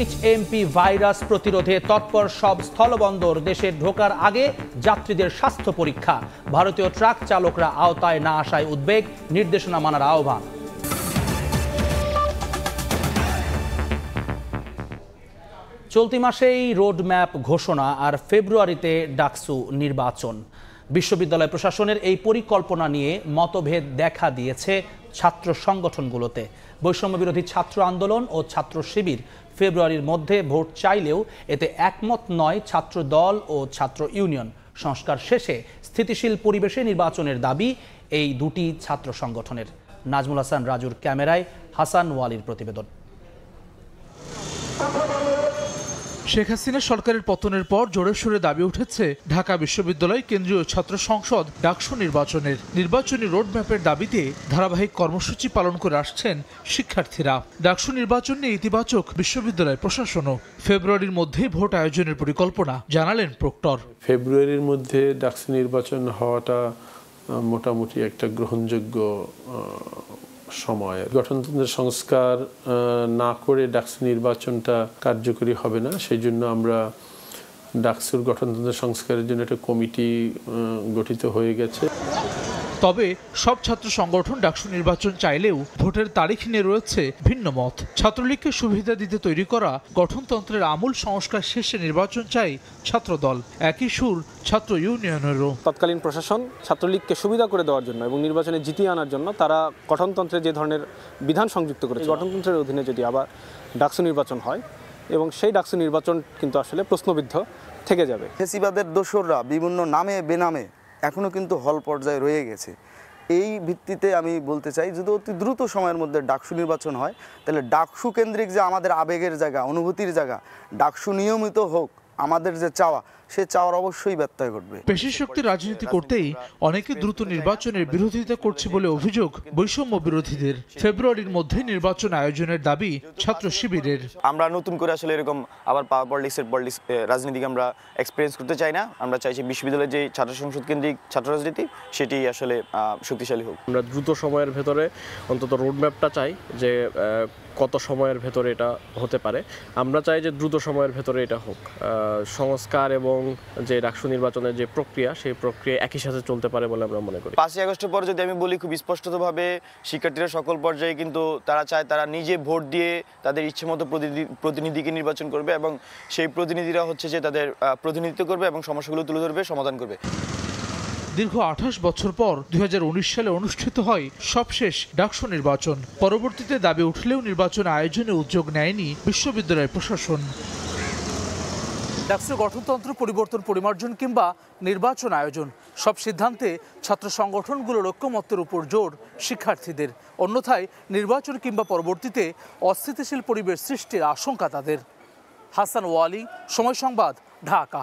S1: HMP ভাইরাস প্রতিরোধে তৎপর সব স্থলবন্দর। দেশে ঢোকার আগে যাত্রীদের স্বাস্থ্য পরীক্ষা। ভারতীয় ট্রাক চালকরা আওতায় না আসায় উদ্বেগ, নির্দেশনা মানার আহ্বান। চলতি মাসেই রোডম্যাপ ঘোষণা আর ফেব্রুয়ারিতে ডাকসু নির্বাচন। বিশ্ববিদ্যালয় প্রশাসনের এই পরিকল্পনা নিয়ে মতভেদ দেখা দিয়েছে ছাত্র সংগঠনগুলোতে। বৈষম্য বিরোধী ছাত্র আন্দোলন ও ছাত্র শিবির ফেব্রুয়ারির মধ্যে ভোট চাইলেও এতে একমত নয় ছাত্র দল ও ছাত্র ইউনিয়ন। সংস্কার শেষে স্থিতিশীল পরিবেশে নির্বাচনের দাবি এই দুটি ছাত্র সংগঠনের। নাজমুল হাসান রাজুর ক্যামেরায় হাসান ওয়ালির প্রতিবেদন।
S18: শেখ হাসিনা সরকারের পতনের পর জোরে সোরে দাবি উঠেছে ঢাকা বিশ্ববিদ্যালয় কেন্দ্রীয় ছাত্র সংসদ ডাকসু নির্বাচনের। নির্বাচনী রোডম্যাপের দাবিতে ধারাবাহিক কর্মসূচি পালন করে আসছেন শিক্ষার্থীরা। ডাকসু নির্বাচন নিয়ে ইতিবাচক বিশ্ববিদ্যালয় প্রশাসনও। ফেব্রুয়ারির মধ্যে ভোট আয়োজনের পরিকল্পনা জানালেন প্রক্টর।
S19: ফেব্রুয়ারির মধ্যে ডাকসু নির্বাচন হওয়াটা মোটামুটি একটা গ্রহণযোগ্য সময়। গঠনতন্ত্রের সংস্কার না করে ডাকসু নির্বাচনটা কার্যকরী হবে না, সেই জন্য আমরা ডাকসুর গঠনতন্ত্রের সংস্কারের জন্য একটা কমিটি গঠিত হয়ে গেছে।
S18: তবে সব ছাত্র সংগঠন ডাকসু নির্বাচন চাইলেও ভোটের তারিখ নিয়ে রয়েছে ভিন্ন মত। ছাত্রলীগকে সুবিধা দিতে তৈরি করা গঠনতন্ত্রের আমূল সংস্কার শেষে নির্বাচন চাই ছাত্রদল। একই সুর ছাত্র ইউনিয়নেরও।
S20: তৎকালীন প্রশাসন ছাত্রলীগকে সুবিধা করে দেওয়ার জন্য এবং নির্বাচনে জিতিয়ে আনার জন্য তারা গঠনতন্ত্রে যে ধরনের বিধান সংযুক্ত করেছে, গঠনতন্ত্রের অধীনে যদি আবার ডাকসু নির্বাচন হয় এবং সেই ডাকসু নির্বাচন কিন্তু আসলে প্রশ্নবিদ্ধ থেকে যাবে।
S21: ফেসিবাদের দোসররা বিভিন্ন নামে বেনামে এখনও কিন্তু হল পর্যায়ে রয়ে গেছে। এই ভিত্তিতে আমি বলতে চাই যদি অতি দ্রুত সময়ের মধ্যে ডাকসু নির্বাচন হয় তাহলে ডাকসু কেন্দ্রিক যে আমাদের আবেগের জায়গা, অনুভূতির জায়গা, ডাকসু নিয়মিত হোক আমাদের যে চাওয়া, সে চাওয়ার অবশ্যই ব্যত্যয় ঘটবে।
S18: পেশি শক্তির রাজনীতি করতেই অনেকে দ্রুত নির্বাচনের বিরোধিতা করছে বলে অভিযোগ বৈষম্য বিরোধীদের। ফেব্রুয়ারির মধ্যে নির্বাচন আয়োজনের দাবি ছাত্র শিবিরের।
S21: আমরা নতুন করে আসলে এরকম আবার পলিটিক্সের রাজনীতিকে আমরা এক্সপিরিয়েন্স করতে চাই না। আমরা চাইছি বিশ্ববিদ্যালয়ের যে ছাত্র সংসদ কেন্দ্রিক ছাত্র রাজনীতি সেটি আসলে শক্তিশালী হোক।
S22: আমরা দ্রুত সময়ের ভেতরে অন্তত রোডম্যাপটা চাই যে কত সময়ের ভেতরে এটা হতে পারে। আমরা চাই যে দ্রুত সময়ের ভেতরে এটা হোক। সংস্কার এবং যে ডাকসু নির্বাচনের যে প্রক্রিয়া, সেই প্রক্রিয়া একই সাথে চলতে পারে বলে আমরা মনে করি।
S21: 5ই আগস্টের পর যদি আমি বলি খুব স্পষ্টতভাবে শিক্ষার্থীরা সকল পর্যায়ে কিন্তু তারা চায় তারা নিজে ভোট দিয়ে তাদের ইচ্ছে মতো প্রতিনিধিকে নির্বাচন করবে এবং সেই প্রতিনিধিরা হচ্ছে যে তাদের প্রতিনিধিত্ব করবে এবং সমস্যাগুলো তুলে ধরবে, সমাধান করবে।
S18: দীর্ঘ 28 বছর পর 2019 সালে অনুষ্ঠিত হয় সবশেষ ডাকসু নির্বাচন। পরবর্তীতে দাবি উঠলেও নির্বাচন আয়োজনে উদ্যোগ নেয়নি বিশ্ববিদ্যালয় প্রশাসন। ডাকসু গঠনতন্ত্র পরিবর্তন, পরিমার্জন কিংবা নির্বাচন আয়োজন, সব সিদ্ধান্তে ছাত্র সংগঠনগুলোর ঐক্যমত্যের উপর জোর শিক্ষার্থীদের। অন্যথায় নির্বাচন কিংবা পরবর্তীতে অস্থিতিশীল পরিবেশ সৃষ্টির আশঙ্কা তাদের। হাসান ওয়ালি, সময় সংবাদ, ঢাকা।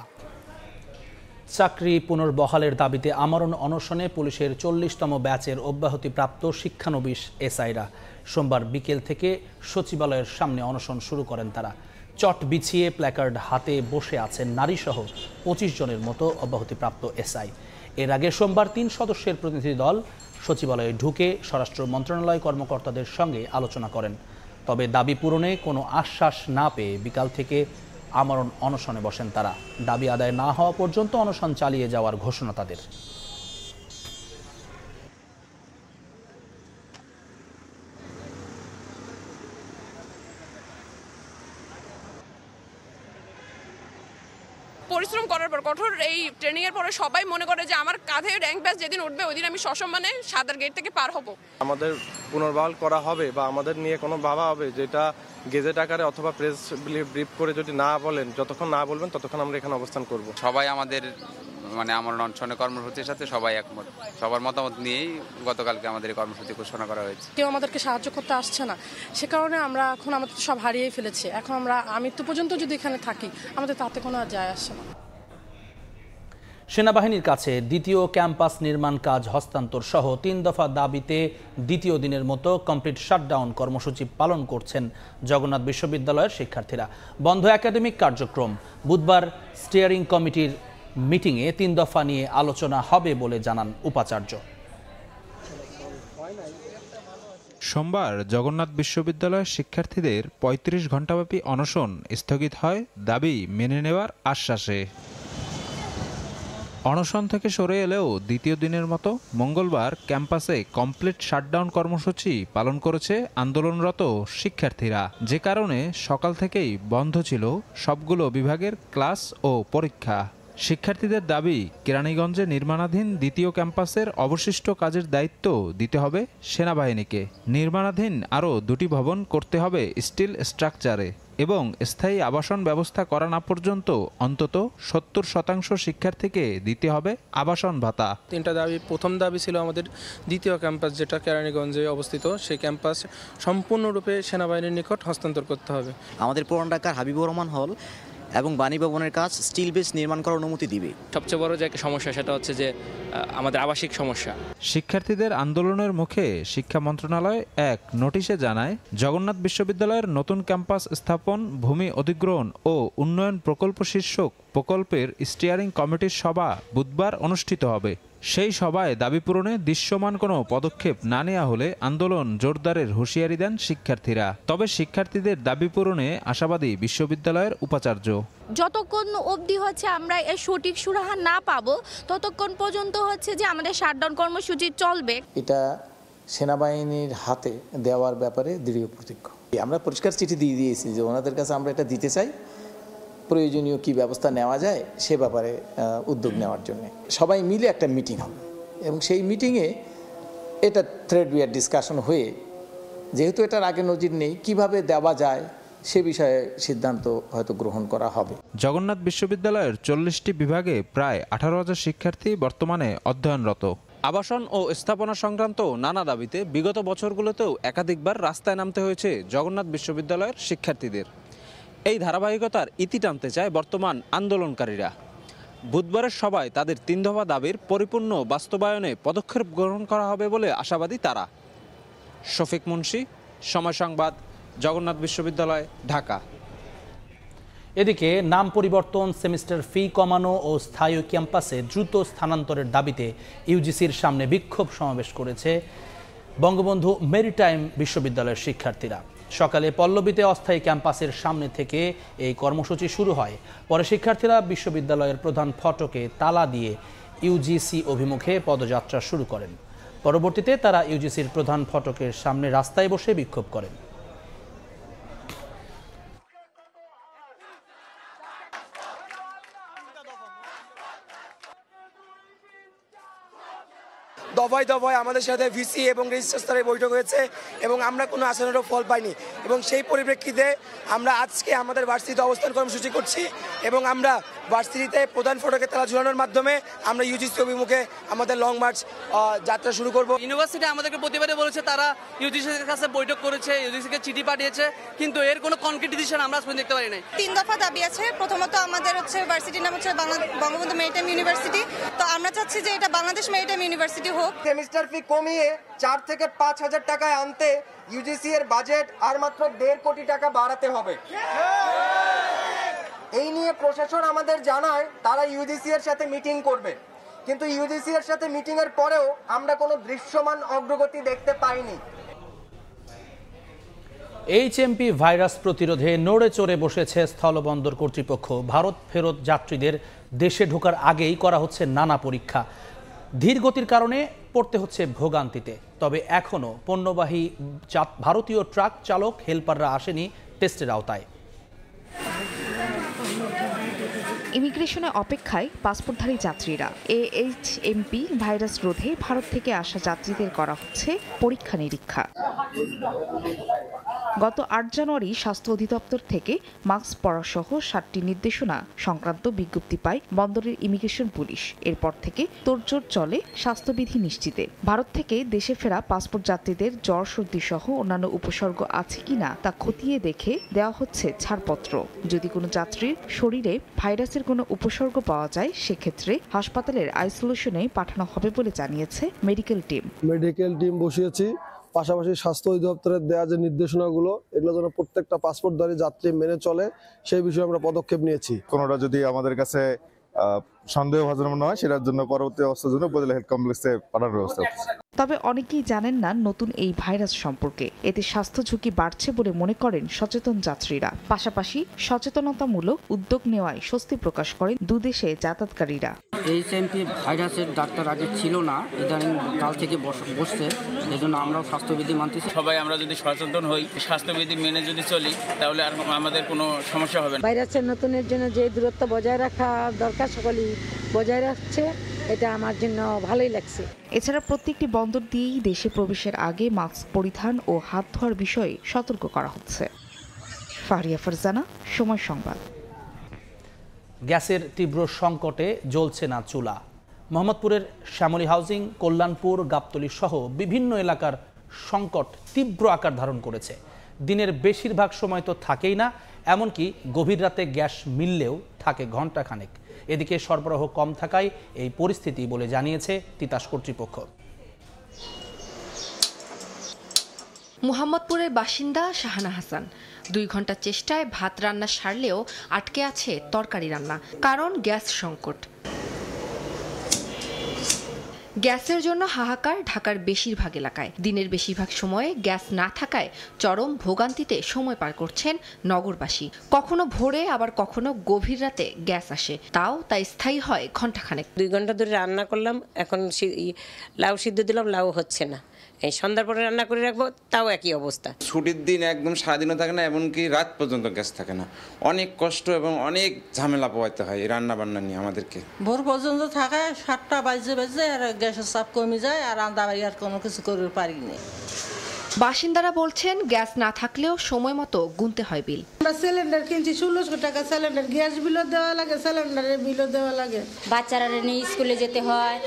S1: চাকরি পুনর্বহালের দাবিতে আমরণ অনশনে পুলিশের 40তম ব্যাচের অব্যাহতিপ্রাপ্ত শিক্ষানবিশ এসআইরা সোমবার বিকেল থেকে সচিবালয়ের সামনে অনশন শুরু করেন তারা। চট বিছিয়ে প্ল্যাকার্ড হাতে বসে আছেন নারীসহ 25 জনের মতো অব্যাহতিপ্রাপ্ত এসআই। এর আগে সোমবার 3 সদস্যের প্রতিনিধি দল সচিবালয়ে ঢুকে স্বরাষ্ট্র মন্ত্রণালয় কর্মকর্তাদের সঙ্গে আলোচনা করেন। তবে দাবি পূরণে কোনো আশ্বাস না পেয়ে বিকাল থেকে আমরণ অনশনে বসেন তারা। দাবি আদায় না হওয়া পর্যন্ত অনশন চালিয়ে যাওয়ার ঘোষণা তাদের।
S23: পরিশ্রম করার পর, কঠোর এই ট্রেনিং এর পরে সবাই মনে করে যে আমার কাঁধে র্যাঙ্ক ব্যাচ যেদিন উঠবে ওই দিন আমি সসম্মানে সাদার গেট থেকে পার হব।
S24: আমাদের পুনর্বহাল করা হবে বা আমাদের নিয়ে কোনো ভাবা হবে যেটা গেজেট আকারে অথবা প্রেস ব্রিফ করে যদি না বলেন, যতক্ষণ না বলবেন ততক্ষণ আমরা এখানে অবস্থান করব।
S25: সবাই আমাদের আমার অনশনের কর্মসূচির সাথে সবাই একমত। সবার মতামত নিয়েই গতকালকে আমাদের এই কর্মসূচি ঘোষণা করা হয়েছে।
S26: কেউ আমাদেরকে সাহায্য করতে আসছে না, সে কারণে আমরা এখন আমাদের সব হারিয়ে ফেলেছি। এখন আমরা মৃত্যু পর্যন্ত যদি এখানে থাকি আমাদের তাতে কোনো যায় আসছে না।
S1: সেনাবাহিনীর কাছে দ্বিতীয় ক্যাম্পাস নির্মাণ কাজ হস্তান্তর সহ 3 দফা দাবিতে দ্বিতীয় দিনের মতো কমপ্লিট শাটডাউন কর্মসূচি পালন করছেন জগন্নাথ বিশ্ববিদ্যালয়ের শিক্ষার্থীরা। বন্ধ একাডেমিক কার্যক্রম। বুধবার স্টিয়ারিং কমিটির মিটিংয়ে 3 দফা নিয়ে আলোচনা হবে বলে জানান উপাচার্য।
S27: সোমবার জগন্নাথ বিশ্ববিদ্যালয়ের শিক্ষার্থীদের 35 ঘণ্টাব্যাপী অনশন স্থগিত হয় দাবি মেনে নেওয়ার আশ্বাসে। অনশন থেকে সরে এলেও দ্বিতীয় দিনের মতো মঙ্গলবার ক্যাম্পাসে কমপ্লিট শাটডাউন কর্মসূচি পালন করেছে আন্দোলনরত শিক্ষার্থীরা, যে কারণে সকাল থেকেই বন্ধ ছিল সবগুলো বিভাগের ক্লাস ও পরীক্ষা। শিক্ষার্থীদের দাবি, কেরানীগঞ্জে নির্মাণাধীন দ্বিতীয় ক্যাম্পাসের অবশিষ্ট কাজের দায়িত্ব দিতে হবে সেনাবাহিনীকে। নির্মাণাধীন আরও 2টি ভবন করতে হবে স্টিল স্ট্রাকচারে এবং স্থায়ী আবাসন ব্যবস্থা করা না পর্যন্ত অন্তত 70% শিক্ষার্থীকে দিতে হবে আবাসন ভাতা।
S2: 3টা দাবি। প্রথম দাবি ছিল আমাদের দ্বিতীয় ক্যাম্পাস, যেটা কেরানীগঞ্জে অবস্থিত, সেই ক্যাম্পাস সম্পূর্ণরূপে সেনাবাহিনীর নিকট হস্তান্তর করতে হবে।
S3: আমাদের পুরান ঢাকার হাবিবুর রহমান হল এবং বাণী ভবনের কাজ স্টিল বেস নির্মাণ করার অনুমতি দিবে।
S4: সবচেয়ে বড় যে সমস্যা সেটা হচ্ছে যে আমাদের আবাসিক সমস্যা।
S27: শিক্ষার্থীদের আন্দোলনের মুখে শিক্ষা মন্ত্রণালয় এক নোটিশে জানায়, জগন্নাথ বিশ্ববিদ্যালয়ের নতুন ক্যাম্পাস স্থাপন, ভূমি অধিগ্রহণ ও উন্নয়ন প্রকল্প শীর্ষক প্রকল্পের স্টিয়ারিং কমিটির সভা বুধবার অনুষ্ঠিত হবে। সেই সভায় দাবি পূরণে দৃশ্যমান কোনো পদক্ষেপ না নেওয়া হলে আন্দোলন জোরদারের হুঁশিয়ারি দেন শিক্ষার্থীরা। তবে শিক্ষার্থীদের দাবি পূরণে আশাবাদী বিশ্ববিদ্যালয়ের উপাচার্য।
S5: যতক্ষণ অবধি হচ্ছে আমরা এর সঠিক সুরাহা না পাবো ততক্ষণ পর্যন্ত হচ্ছে যে আমাদের শাটডাউন কর্মসূচি চলবে।
S6: এটা সেনাবাহিনীর হাতে দেওয়ার ব্যাপারে দৃঢ় প্রতিজ্ঞ। আমরা পরিষ্কার চিঠি দিয়ে দিয়েছি যে ওনাদের কাছে আমরা এটা দিতে চাই, প্রয়োজনীয় কি ব্যবস্থা নেওয়া যায় সে ব্যাপারে উদ্যোগ নেওয়ার জন্য সবাই মিলে একটা মিটিং হবে এবং সেই মিটিংয়ে এটা থ্রেড বিয়ার ডিসকাশন হয়ে, যেহেতু এটার আগে নজির নেই, কিভাবে দেওয়া যায় সে বিষয়ে সিদ্ধান্ত হয়তো গ্রহণ করা হবে।
S27: জগন্নাথ বিশ্ববিদ্যালয়ের 40টি বিভাগে প্রায় 18,000 শিক্ষার্থী বর্তমানে অধ্যয়নরত। আবাসন ও স্থাপনা সংক্রান্ত নানা দাবিতে বিগত বছরগুলোতেও একাধিকবার রাস্তায় নামতে হয়েছে জগন্নাথ বিশ্ববিদ্যালয়ের শিক্ষার্থীদের। এই ধারাবাহিকতার ইতি টানতে চায় বর্তমান আন্দোলনকারীরা। বুধবারের সভায় তাদের 3 দফা দাবির পরিপূর্ণ বাস্তবায়নে পদক্ষেপ গ্রহণ করা হবে বলে আশাবাদী তারা। শফিক মুন্সি, সময় সংবাদ, জগন্নাথ বিশ্ববিদ্যালয়, ঢাকা।
S1: এদিকে নাম পরিবর্তন, সেমিস্টার ফি কমানো ও স্থায়ী ক্যাম্পাসে দ্রুত স্থানান্তরের দাবিতে ইউজিসির সামনে বিক্ষোভ সমাবেশ করেছে বঙ্গবন্ধু মেরিটাইম বিশ্ববিদ্যালয়ের শিক্ষার্থীরা। সকালে পল্লবীতে অস্থায়ী ক্যাম্পাসের সামনে থেকে এই কর্মসূচি শুরু হয়। পরে শিক্ষার্থীরা বিশ্ববিদ্যালয়ের প্রধান ফটকে তালা দিয়ে ইউজিসি অভিমুখে পদযাত্রা শুরু করেন। পরবর্তীতে তারা ইউজিসির প্রধান ফটকের সামনে রাস্তায় বসে বিক্ষোভ করেন।
S7: দফায় দফায় আমাদের সাথে ভিসি এবং রেজিস্ট্রার স্তরে বৈঠক হয়েছে এবং আমরা কোনো আশানুরূপ ফল পাইনি এবং সেই পরিপ্রেক্ষিতে আমরা আজকে আমাদের ভার্সিটিতে অবস্থান কর্মসূচি করছি এবং আমরা ভার্সিটিতে প্রধান ফটকে তালা ঝুলানোর মাধ্যমে আমরা ইউজিসি অভিমুখে আমাদের লং মার্চ যাত্রা শুরু করব।
S9: ইউনিভার্সিটি আমাদেরকে প্রতিবাদে বলেছে তারা ইউজিসির কাছে বৈঠক করেছে, ইউজিসিকে চিঠি পাঠিয়েছে, কিন্তু এর কোনো কনক্রিটাইজেশন আমরা আজ পর্যন্ত দেখতে পারি নাই।
S5: 3 দফা দাবি আছে। প্রথমত আমাদের হচ্ছে ভার্সিটির নাম হচ্ছে বঙ্গবন্ধু মেরিটাইম ইউনিভার্সিটি। তো আমরা চাচ্ছি যে এটা বাংলাদেশ মেরিটাইম ইউনিভার্সিটি হোক।
S7: সেমিস্টার ফি কমিয়ে 4 থেকে 5,000 টাকায় আনতে ইউজিসি এর বাজেট আর মাত্র 1.5 কোটি টাকা বাড়াতে হবে। এই নিয়ে প্রশাসন আমাদের জানায় তারা ইউজিসি এর সাথে মিটিং করবে, কিন্তু ইউজিসি এর সাথে মিটিং এর পরেও আমরা কোনো দৃশ্যমান অগ্রগতি দেখতে পাইনি।
S1: এইচএমপি ভাইরাস প্রতিরোধে নড়ে চড়ে বসেছে স্থলবন্দর কর্তৃপক্ষ। ভারত ফেরত যাত্রীদের দেশে ঢোকার আগেই করা হচ্ছে নানা পরীক্ষা। ধীর গতির কারণে পড়তে হচ্ছে ভোগান্তিতে। তবে এখনও পণ্যবাহী ভারতীয় ট্রাক চালক হেলপাররা আসেনি টেস্টের আওতায়।
S28: ইমিগ্রেশনে অপেক্ষায় পাসপোর্টধারী যাত্রীরা। এইচএমপি ভাইরাস রোধে ভারত থেকে আসা যাত্রীদের করা হচ্ছে পরীক্ষা নিরীক্ষা। গত 8 জানুয়ারি স্বাস্থ্য অধিদপ্তর থেকে মাস্ক পরা সহ 7টি নির্দেশনা সংক্রান্ত বিজ্ঞপ্তি পায় বন্দরের ইমিগ্রেশন পুলিশ। এরপর থেকে তোড়জোড় চলে স্বাস্থ্যবিধি নিশ্চিতে। ভারত থেকে দেশে ফেরা পাসপোর্ট যাত্রীদের জ্বর, সর্দি সহ অন্যান্য উপসর্গ আছে কিনা তা খতিয়ে দেখে দেওয়া হচ্ছে ছাড়পত্র। যদি কোনো যাত্রীর শরীরে ভাইরাসের কোনো উপসর্গ পাওয়া যায় সেক্ষেত্রে হাসপাতালের আইসোলেশনে পাঠানো হবে বলে জানিয়েছে মেডিকেল টিম
S29: বসিয়েছি। পাশাপাশি স্বাস্থ্য অধিদপ্তরের দেওয়া যে নির্দেশনাগুলো, এগুলো যেন প্রত্যেকটা পাসপোর্টধারী যাত্রী মেনে চলে সেই বিষয়ে আমরা পদক্ষেপ নিয়েছি।
S30: কোনোটা যদি আমাদের কাছে
S8: সন্দেহভাজন মনে হয় সেটার জন্য পরবর্তী অবস্থার জন্য উপজেলা হেলথ কমপ্লেক্সে পাঠানোর ব্যবস্থা করছে।
S28: তবে অনেকেই জানেন না নতুন এই ভাইরাস সম্পর্কে। এতে স্বাস্থ্য ঝুঁকি বাড়ছে বলে মনে করেন সচেতন যাত্রীরা। পাশাপাশি সচেতনতামূলক উদ্যোগ নেওয়ায় স্বস্তি প্রকাশ করেন দুদেশে যাতায়াতকারীরা।
S10: এইচএমপি ভাইরাসের ডাক্তার আগে ছিল না, ইদানিং কাল থেকে বসছে, এজন্য আমরাও স্বাস্থ্যবিধি মানতেছি।
S11: সবাই আমরা যদি সচেতন হই, স্বাস্থ্যবিধি মেনে যদি চলি, তাহলে আর আমাদের কোনো সমস্যা হবে না।
S12: ভাইরাসের নতুনের জন্য যে দূরত্ব বজায় রাখা দরকার সকলেই বজায় রাখছে, এটা আমার জন্য ভালোই লাগছে।
S28: এছাড়া প্রত্যেকটি বন্দর দিয়েই দেশে প্রবেশের আগে মাস্ক পরিধান ও হাত ধোয়ার বিষয়ে সতর্ক করা হচ্ছে। ফারিয়া ফারজানা, সময় সংবাদ।
S1: গ্যাসের তীব্র সংকটে জ্বলছে না চুলা। মোহাম্মদপুরের শ্যামলী হাউজিং, কল্যাণপুর, গাবতলী সহ বিভিন্ন এলাকার সংকট তীব্র আকার ধারণ করেছে। দিনের বেশিরভাগ সময় তো থাকেই না, এমনকি গভীর রাতে গ্যাস মিললেও থাকে ঘণ্টাখানেক। এদিকে সরবরাহ কম থাকায় এই পরিস্থিতি বলে জানিয়েছে তিতাস কর্তৃপক্ষ।
S13: মোহাম্মদপুরের বাসিন্দা শাহানা হাসান 2 ঘন্টা চেষ্টায় ভাত রান্না সারলেও আটকে আছে তরকারি রান্না, কারণ গ্যাস সংকট। গ্যাসের জন্য হাহাকার ঢাকার বেশিরভাগ এলাকায়। দিনের বেশিরভাগ সময়ে গ্যাস না থাকায় চরম ভোগান্তিতে সময় পার করছেন নগরবাসী। কখনো ভোরে আবার কখনো গভীর রাতে গ্যাস আসে, তাই স্থায়ী হয় ঘণ্টাখানেক।
S12: 2 ঘন্টা ধরে রান্না করলাম, এখন লাউ সিদ্ধ দিলাম, লাউ হচ্ছে না। এই সন্ধ্যার পরে রান্না করে রাখবো, তাও একই অবস্থা।
S14: ছুটির দিন একদম সারাদিনও থাকে না, এমনকি রাত পর্যন্ত গ্যাস থাকে না। অনেক কষ্ট এবং অনেক ঝামেলা পোহাতে হয় এই রান্না বান্না নিয়ে আমাদেরকে।
S15: ভোর পর্যন্ত থাকায় 7টা বাজে আর গ্যাসের চাপ কমে যায়, আর রান্না আর কোনো কিছু করতে পারি না।
S13: বাসিন্দারা বলছেন গ্যাস না থাকলেও সময় মতো গুনতে হয় বিল।
S15: আমরা সিলিন্ডার কিনছি 1600 টাকা সিলিন্ডার, গ্যাস বিলও দেওয়া লাগে, সিলিন্ডারের বিলও দেওয়া লাগে।
S16: বাচ্চারা নিয়ে স্কুলে যেতে হয়,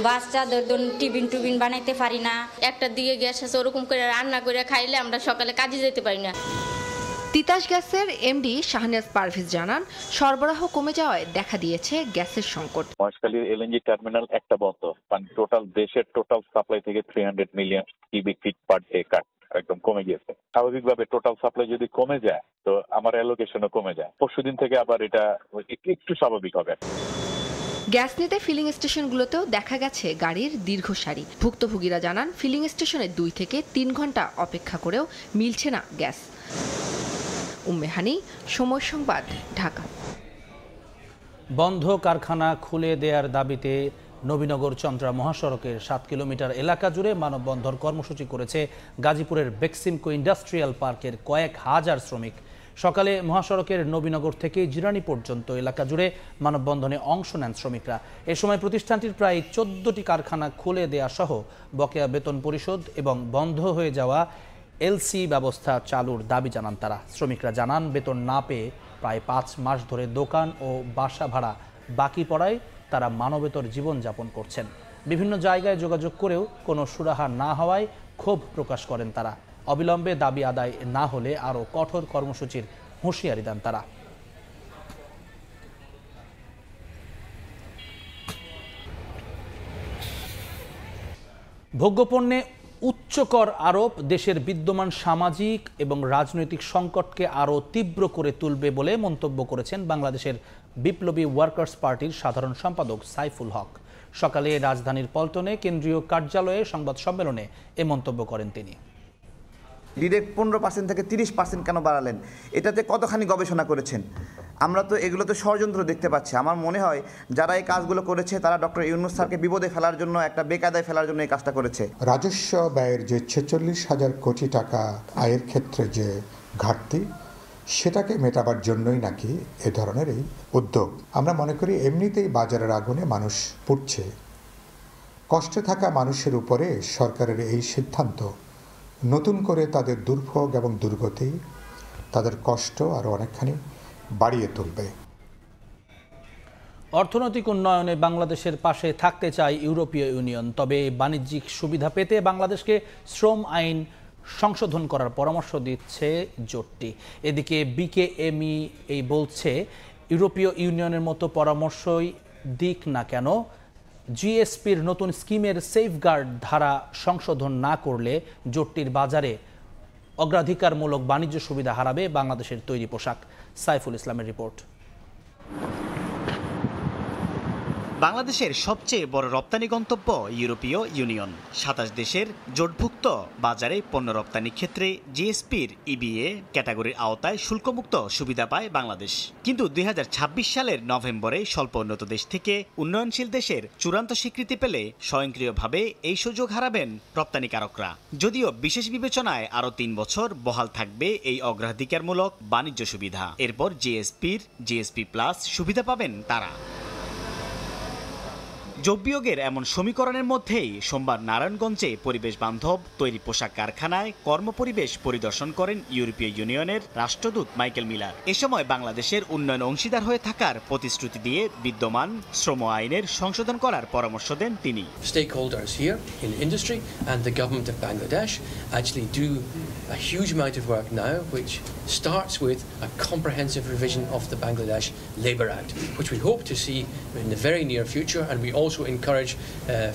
S16: বাচ্চাদের টিফিন বানাইতে পারি না। একটার দিকে গ্যাস আছে, ওরকম করে রান্না করে খাইলে আমরা সকালে কাজে যেতে পারি না।
S13: তিতাস গ্যাসের এমডি শাহনাজ পারভেজ জানান, সরবরাহ কমে যাওয়ায় দেখা দিয়েছে গ্যাসের সংকট।
S17: মহেশখালীর এলএনজি টার্মিনাল একটা বন্ধ, মানে টোটাল দেশের টোটাল সাপ্লাই থেকে 300 million cubic feet per day একদম কমে গিয়েছে। স্বাভাবিকভাবে টোটাল সাপ্লাই যদি কমে যায়, তো আমার অ্যালোকেশনও কমে যায়। পরশুদিন থেকে আবার এটা একটু স্বাভাবিক হবে।
S13: গ্যাস নিতে ফিলিং স্টেশনগুলোতেও দেখা গেছে গাড়ির দীর্ঘ সারি। ভুক্তভোগীরা জানান, ফিলিং স্টেশনে 2 থেকে 3 ঘন্টা অপেক্ষা করেও মিলছে না গ্যাস। উম্মেহানি, সময় সংবাদ, ঢাকা।
S1: বন্ধ কারখানা খুলে দেওয়ার দাবিতে নবীনগর চন্দ্রা মহাসড়কের 7 কিলোমিটার এলাকা জুড়ে মানববন্ধন কর্মসূচি করেছে গাজীপুরের বেক্সিমকো ইন্ডাস্ট্রিয়াল পার্কের কয়েক হাজার শ্রমিক। সকালে মহাসড়কের নবীনগর থেকে জিরানি পর্যন্ত এলাকা জুড়ে মানববন্ধনে অংশ নেন শ্রমিকরা। এ সময় প্রতিষ্ঠানটির প্রায় 14টি কারখানা খুলে দেয়া সহ বকেয়া বেতন পরিশোধ এবং বন্ধ হয়ে যাওয়া এলসি ব্যবস্থা চালুর দাবি জানান তারা। শ্রমিকরা জানান, বেতন না পেয়ে প্রায় 5 মাস ধরে দোকান ও বাসা ভাড়া বাকি পড়ায় তারা মানবেতর জীবনযাপন করছেন। বিভিন্ন জায়গায় যোগাযোগ করেও কোনো সুরাহা না হওয়ায় ক্ষোভ প্রকাশ করেন তারা। অবিলম্বে দাবি আদায় না হলে আরও কঠোর কর্মসূচির হুঁশিয়ারি দেন তারা। ভোগ্যপণ্যে উচ্চ কর আরোপ দেশের বিদ্যমান সামাজিক এবং রাজনৈতিক সংকটকে আরও তীব্র করে তুলবে বলে মন্তব্য করেছেন বাংলাদেশের বিপ্লবী ওয়ার্কার্স পার্টির সাধারণ সম্পাদক সাইফুল হক। সকালে রাজধানীর পল্টনে কেন্দ্রীয় কার্যালয়ে সংবাদ সম্মেলনে এ মন্তব্য করেন তিনি।
S30: ডিরেক্ট 15% থেকে 30% কেন বাড়ালেন? এটাতে কতখানি গবেষণা করেছেন? আমরা তো এগুলোতে ষড়যন্ত্র দেখতে পাচ্ছি। আমার মনে হয় যারা এই কাজগুলো করেছে তারা ডক্টর ইউনূস স্যারকে বিপদে ফেলার জন্য, একটা বেকায়দায় ফেলার জন্য এই কাজটা করেছে।
S31: রাজস্ব ব্যয়ের যে 46,000 কোটি টাকা আয়ের ক্ষেত্রে যে ঘাটতি, সেটাকে মেটাবার জন্যই নাকি এ ধরনের এই উদ্যোগ। আমরা মনে করি এমনিতেই বাজারের আগুনে মানুষ পুড়ছে। কষ্টে থাকা মানুষের উপরে সরকারের এই সিদ্ধান্ত নতুন করে তাদের দুর্ভোগ এবং দুর্গতি, তাদের কষ্ট আরও অনেকখানি বাড়িয়ে তুলবে।
S1: অর্থনৈতিক উন্নয়নে বাংলাদেশের পাশে থাকতে চায় ইউরোপীয় ইউনিয়ন, তবে বাণিজ্যিক সুবিধা পেতে বাংলাদেশকে শ্রম আইন সংশোধন করার পরামর্শ দিচ্ছে জোটটি। এদিকে বিকেএমই এই বলছে, ইউরোপীয় ইউনিয়নের মতো পরামর্শই দিক না কেন, জিএসপির নতুন স্কিমের সেফগার্ড ধারা সংশোধন না করলে জোটটির বাজারে অগ্রাধিকারমূলক বাণিজ্য সুবিধা হারাবে বাংলাদেশের তৈরি পোশাক। সাইফুল ইসলামের রিপোর্ট।
S2: বাংলাদেশের সবচেয়ে বড় রপ্তানি গন্তব্য ইউরোপীয় ইউনিয়ন। ২৭ দেশের জোটভুক্ত বাজারে পণ্য রপ্তানি ক্ষেত্রে জিএসপির ইবিএ ক্যাটাগরির আওতায় শুল্কমুক্ত সুবিধা পায় বাংলাদেশ। কিন্তু ২০২৬ সালের নভেম্বরে স্বল্প উন্নত দেশ থেকে উন্নয়নশীল দেশের চূড়ান্ত স্বীকৃতি পেলে স্বয়ংক্রিয়ভাবে এই সুযোগ হারাবেন রপ্তানিকারকরা। যদিও বিশেষ বিবেচনায় আরও ৩ বছর বহাল থাকবে এই অগ্রাধিকারমূলক বাণিজ্য সুবিধা। এরপর জিএসপি প্লাস সুবিধা পাবেন তারা। যোগ বিয়োগের এমন সমীকরণের মধ্যেই সোমবার নারায়ণগঞ্জে পরিবেশ বান্ধব তৈরি পোশাক কারখানায় কর্মপরিবেশ পরিদর্শন করেন ইউরোপীয় ইউনিয়নের রাষ্ট্রদূত মাইকেল মিলার। এ সময় বাংলাদেশের উন্নয়ন অংশীদার হয়ে থাকার প্রতিশ্রুতি দিয়ে বিদ্যমান শ্রম আইনের সংশোধন করার পরামর্শ দেন তিনি।
S3: Stakeholders here in industry and the government of Bangladesh actually do a huge amount of work now, which starts with a comprehensive revision of the Bangladesh Labour Act, which we hope to see in the very near future, and we also encourage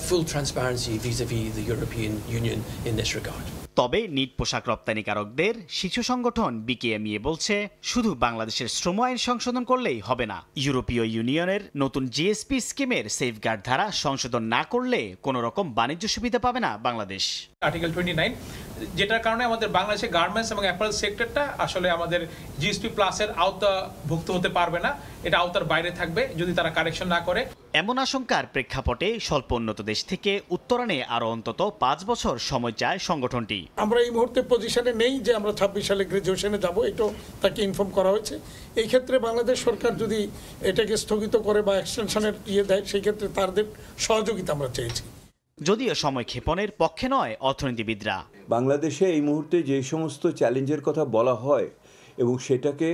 S3: full transparency vis-à-vis the European Union in this regard.
S2: তবে NEET পোশাক রপ্তানিকারকদের শীর্ষ সংগঠন BKMEA বলছে শুধু বাংলাদেশের শ্রম আইন সংশোধন করলেই হবে না। ইউরোপীয় ইউনিয়নের নতুন জিএসপি স্কিমের সেফগার্ড ধারা সংশোধন না করলে কোনো রকম বাণিজ্য সুবিধা পাবে না বাংলাদেশ।
S18: আর্টিকেল 29 যেটার কারণে আমাদের বাংলাদেশের গার্মেন্টস এবং অ্যাপারেল সেক্টরটা আসলে আমাদের জিএসপি প্লাসের আওতাভুক্ত হতে পারবে না, এটা আওতার বাইরে থাকবে যদি তারা কারেকশন না করে।
S2: এমন আশঙ্কার প্রেক্ষাপটে স্বল্প উন্নত দেশ থেকে উত্তরণে আরও অন্তত 5 বছর সময় চায় সংগঠনটি।
S19: আমরা এই মুহূর্তে পজিশনে নেই যে আমরা 26 সালে গ্রাজুয়েশনে যাব, এটাও তাকে ইনফর্ম করা হয়েছে। এই ক্ষেত্রে বাংলাদেশ সরকার যদি এটাকে স্থগিত করে বা এক্সটেনশনের দেয়, সেই ক্ষেত্রে তাদের সহযোগিতা আমরা চেয়েছি।
S2: যদিও সময় ক্ষেপণের পক্ষে নয় অর্থনীতিবিদরা।
S20: বাংলাদেশে এই মুহূর্তে যে সমস্ত চ্যালেঞ্জের কথা বলা হয় এবং সেটাকে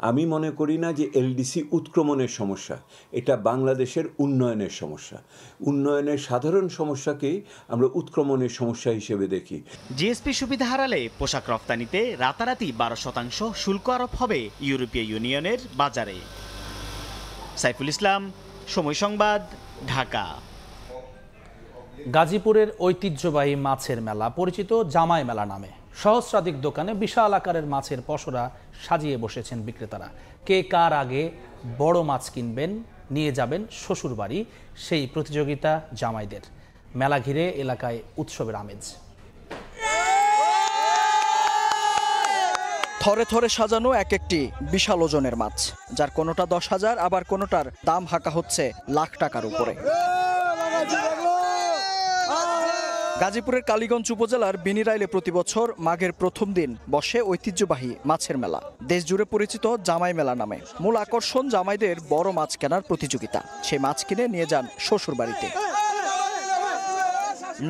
S20: আমি মনে করি না যে এলডিসি উৎক্রমণের সমস্যা, এটা বাংলাদেশের উন্নয়নের সমস্যা। উন্নয়নের সাধারণ সমস্যাকেই আমরা উৎক্রমণের সমস্যা হিসেবে দেখি।
S2: জিএসপি সুবিধা হারালে পোশাক রপ্তানিতে রাতারাতি 12% শুল্ক আরোপ হবে ইউরোপীয় ইউনিয়নের বাজারে। সাইফুল ইসলাম, সময় সংবাদ, ঢাকা।
S1: গাজীপুরের ঐতিহ্যবাহী মাছের মেলা পরিচিত জামাই মেলা নামে সহস্রাধিক দোকানে বিশাল আকারের মাছের পসরা সাজিয়ে বসেছেন বিক্রেতারা। কে কার আগে বড় মাছ কিনবেন, নিয়ে যাবেন শ্বশুরবাড়ি, সেই প্রতিযোগিতা জামাইদের। মেলা ঘিরে এলাকায় উৎসবের আমেজ।
S21: থরে থরে সাজানো এক একটি বিশাল ওজনের মাছ, যার কোনোটা 10,000 আবার কোনোটার দাম হাঁকা হচ্ছে লাখ টাকার উপরে। গাজীপুরের কালীগঞ্জ উপজেলার বিনিরাইলে প্রতি বছর মাঘের প্রথম দিন বসে ঐতিহ্যবাহী মাছের মেলা, দেশ জুড়ে পরিচিত জামাই মেলা নামে। মূল আকর্ষণ জামাইদের বড় মাছ কেনার প্রতিযোগিতা। সেই মাছ কিনে নিয়ে যান শ্বশুর বাড়িতে।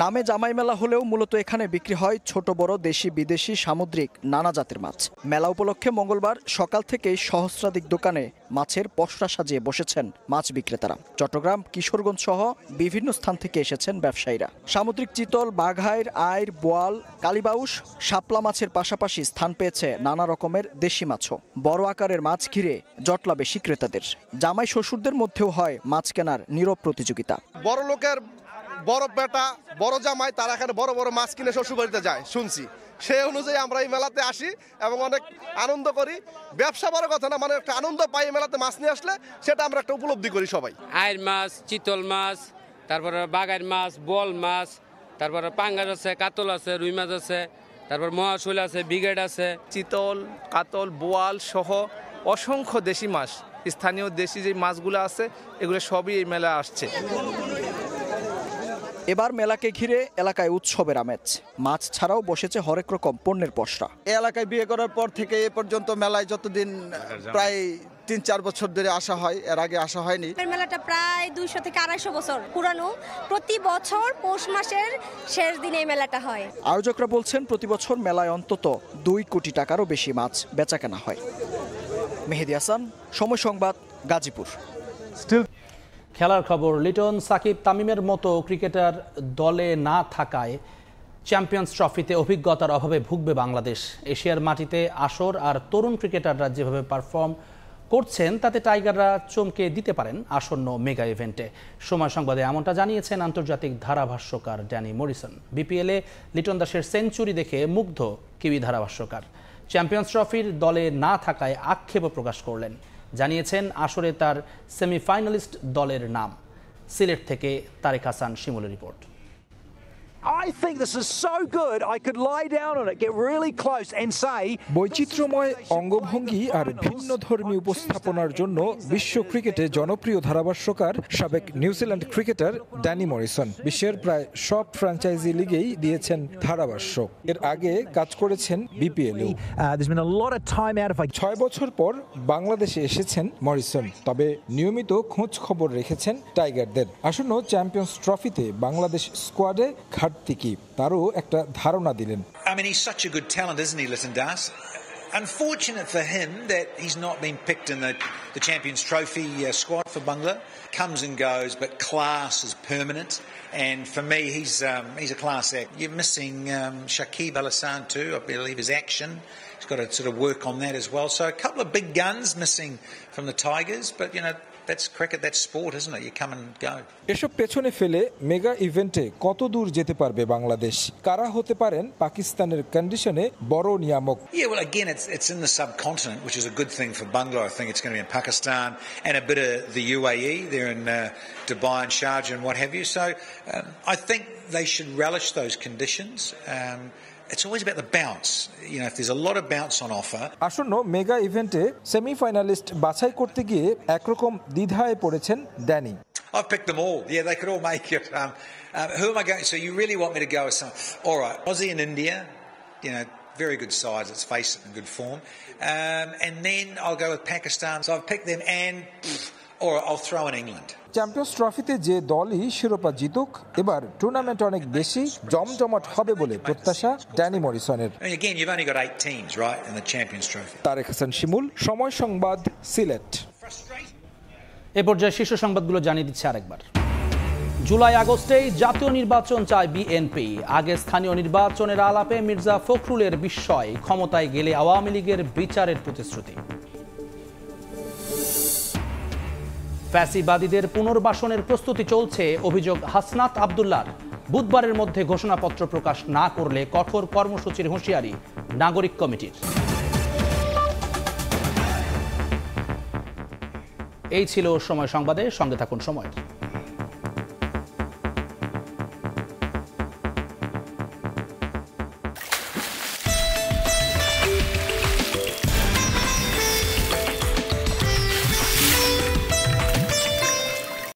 S21: নামে জামাই মেলা হলেও মূলত এখানে বিক্রি হয় ছোট বড় দেশি বিদেশি সামুদ্রিক নানা জাতের মাছ। মেলা উপলক্ষে মঙ্গলবার সকাল থেকেই সহস্রাধিক দোকানে মাছের পসরা সাজিয়ে বসেছেন মাছ বিক্রেতারা। চট্টগ্রাম, কিশোরগঞ্জ সহ বিভিন্ন স্থান থেকে এসেছেন ব্যবসায়ীরা। সামুদ্রিক চিতল, বাঘাইর, আইর, বোয়াল, কালীবাউস, শাপলা মাছের পাশাপাশি স্থান পেয়েছে নানা রকমের দেশি মাছও। বড় আকারের মাছ ঘিরে জটলা বেশি ক্রেতাদের। জামাই শ্বশুরদের মধ্যেও হয় মাছ কেনার নীরব প্রতিযোগিতা।
S22: বড় লোকের বড় বেটা, বড় জামাই, তারা এখানে বড় বড় মাছ কিনে শ্বশুরবাড়িতে যায় শুনছি। সেই অনুযায়ী আমরা এই মেলাতে আসি এবং অনেক আনন্দ করি। ব্যবসা বড় কথা না, মানে একটা আনন্দ পাই এই মেলাতে মাছ নিয়ে আসলে, সেটা আমরা একটা উপলব্ধি করি সবাই।
S23: আইর মাছ, চিতল মাছ, তারপরে বাগার মাছ, বল মাছ, তারপরে পাঙ্গাস আছে, কাতল আছে, রুই মাছ আছে, তারপর মহাশৈল আছে, ব্রিগেড আছে।
S24: চিতল, কাতল, বোয়াল সহ অসংখ্য দেশি মাছ, স্থানীয় দেশি যে মাছগুলো আছে এগুলো সবই এই মেলায় আসছে।
S21: এবার মেলাকে ঘিরে এলাকায় উৎসবের আমেজ। মাছ ছাড়াও বসেছে হরেক রকম পণ্যের পসরা।
S30: এই এলাকায় বিয়ে করার পর থেকে এ পর্যন্ত মেলায় যতদিন প্রায় 3-4 বছর ধরে আসা হয়, এর আগে আসা হয়নি।
S25: মেলাটা প্রায় 200 থেকে 250 বছর পুরানো। প্রতি বছর পৌষ মাসের শেষ দিনে এই মেলাটা হয়।
S21: আয়োজকরা বলছেন প্রতি বছর মেলায় অন্তত 2 কোটি টাকারও বেশি মাছ বেচাকেনা হয়। মেহেদী হাসান, সময় সংবাদ, গাজীপুর।
S1: খেলার খবর। লিটন, সাকিব, তামিমের মতো ক্রিকেটার দলে না থাকায় চ্যাম্পিয়ন্স ট্রফিতে অভিজ্ঞতার অভাবে ভুগবে বাংলাদেশ। এশিয়ার মাটিতে আসর আর তরুণ ক্রিকেটাররা যেভাবে পারফর্ম করছেন তাতে টাইগাররা চমকে দিতে পারেন আসন্ন মেগা ইভেন্টে। সময় সংবাদে এমনটা জানিয়েছেন আন্তর্জাতিক ধারাভাষ্যকার ড্যানি মরিসন। বিপিএলে লিটন দাসের সেঞ্চুরি দেখে মুগ্ধ কিউই ধারাভাষ্যকার। চ্যাম্পিয়ন্স ট্রফির দলে না থাকায় আক্ষেপও প্রকাশ করলেন। জানিয়েছেন আসরে তার সেমিফাইনালিস্ট দলের নাম সিলেট থেকে তারেক হাসান শিমুলের রিপোর্ট।
S4: বৈচিত্র্যময় অঙ্গভঙ্গি আর ভিন্ন ধর্মী উপস্থাপনার জন্য বিশ্ব ক্রিকেটে জনপ্রিয় ধারাভাষ্যকার সাবেক নিউজিল্যান্ড ক্রিকেটার ড্যানি মরিসন বিশ্বের প্রায় সব ফ্র্যাঞ্চাইজি লিগেই দিয়েছেন ধারাভাষ্য। এর আগে কাজ করেছেন বিপিএলেও। 6 বছর পর বাংলাদেশে এসেছেন মরিসন, তবে নিয়মিত খোঁজ খবর রেখেছেন টাইগারদের। আসন্ন চ্যাম্পিয়ন্স ট্রফিতে বাংলাদেশ স্কোয়াডে ঘাটতি কি তারও একটা ধারণা দিলেন।
S5: I mean, he's such a good talent, isn't he, Lytton Das? Unfortunate for him that he's not been picked in the Champions Trophy squad for Bangla. Comes and goes, but class is permanent. And for me, he's a class act. You're missing Shakib Al Hassan too. I believe his action. He's got to sort of work on that as well. So a couple of big guns missing from the Tigers, but you know. That's cricket, that's sport, isn't it? You come and go.
S4: এসব পেছনে ফেলে mega ইভেন্টে কত দূর যেতে পারবে বাংলাদেশ? কারা হতে পারেন পাকিস্তানের কন্ডিশনে বড় নিয়ামক?
S5: Yeah, well, again, it's in the subcontinent, which is a good thing for Bangla. I think it's going to be in Pakistan and a bit of the UAE. They're in Dubai and Sharjah and what have you. So I think they should relish those conditions. It's always about the bounce. You know, if there's a lot of bounce on offer.
S4: আসন্ন mega ইভেন্টে semifinalist বাছাই করতে গিয়ে একরকম দ্বিধায় পড়েছেন Danny.
S5: I've picked them all. Yeah, they could all make it. Who am I going? So you really want me to go with some? All right, Aussie and India. You know, very good sides. Let's face it, in good form. And then I'll go with Pakistan. So I've picked them, and or I'll throw in England.
S4: Champions ট্রফিতে যে দলই শিরোপা জিতুক, এবার tournament অনেক বেশি জমজমাট হবে বলে প্রত্যাশা Danny মরিসনের।
S5: Again, you've only got 8 teams, right, in the Champions Trophy.
S4: Tarek Hasan Shimul, Somoy Sangbad, Sylhet.
S1: এ পর্যায়ে শীর্ষ সংবাদগুলো জানিয়ে দিচ্ছে আরেকবার। জুলাই আগস্টেই জাতীয় নির্বাচন চায় বিএনপি। আগে স্থানীয় নির্বাচনের আলাপে মির্জা ফখরুলের বিস্ময়, ক্ষমতায় গেলে আওয়ামী লীগের বিচারের প্রতিশ্রুতি। ফ্যাসিবাদীদের পুনর্বাসনের প্রস্তুতি চলছে, অভিযোগ হাসনাত আব্দুল্লাহর। বুধবারের মধ্যে ঘোষণাপত্র প্রকাশ না করলে কঠোর কর্মসূচির হুঁশিয়ারি নাগরিক কমিটির। এই ছিল সময় সংবাদে, সঙ্গে থাকুন সময়।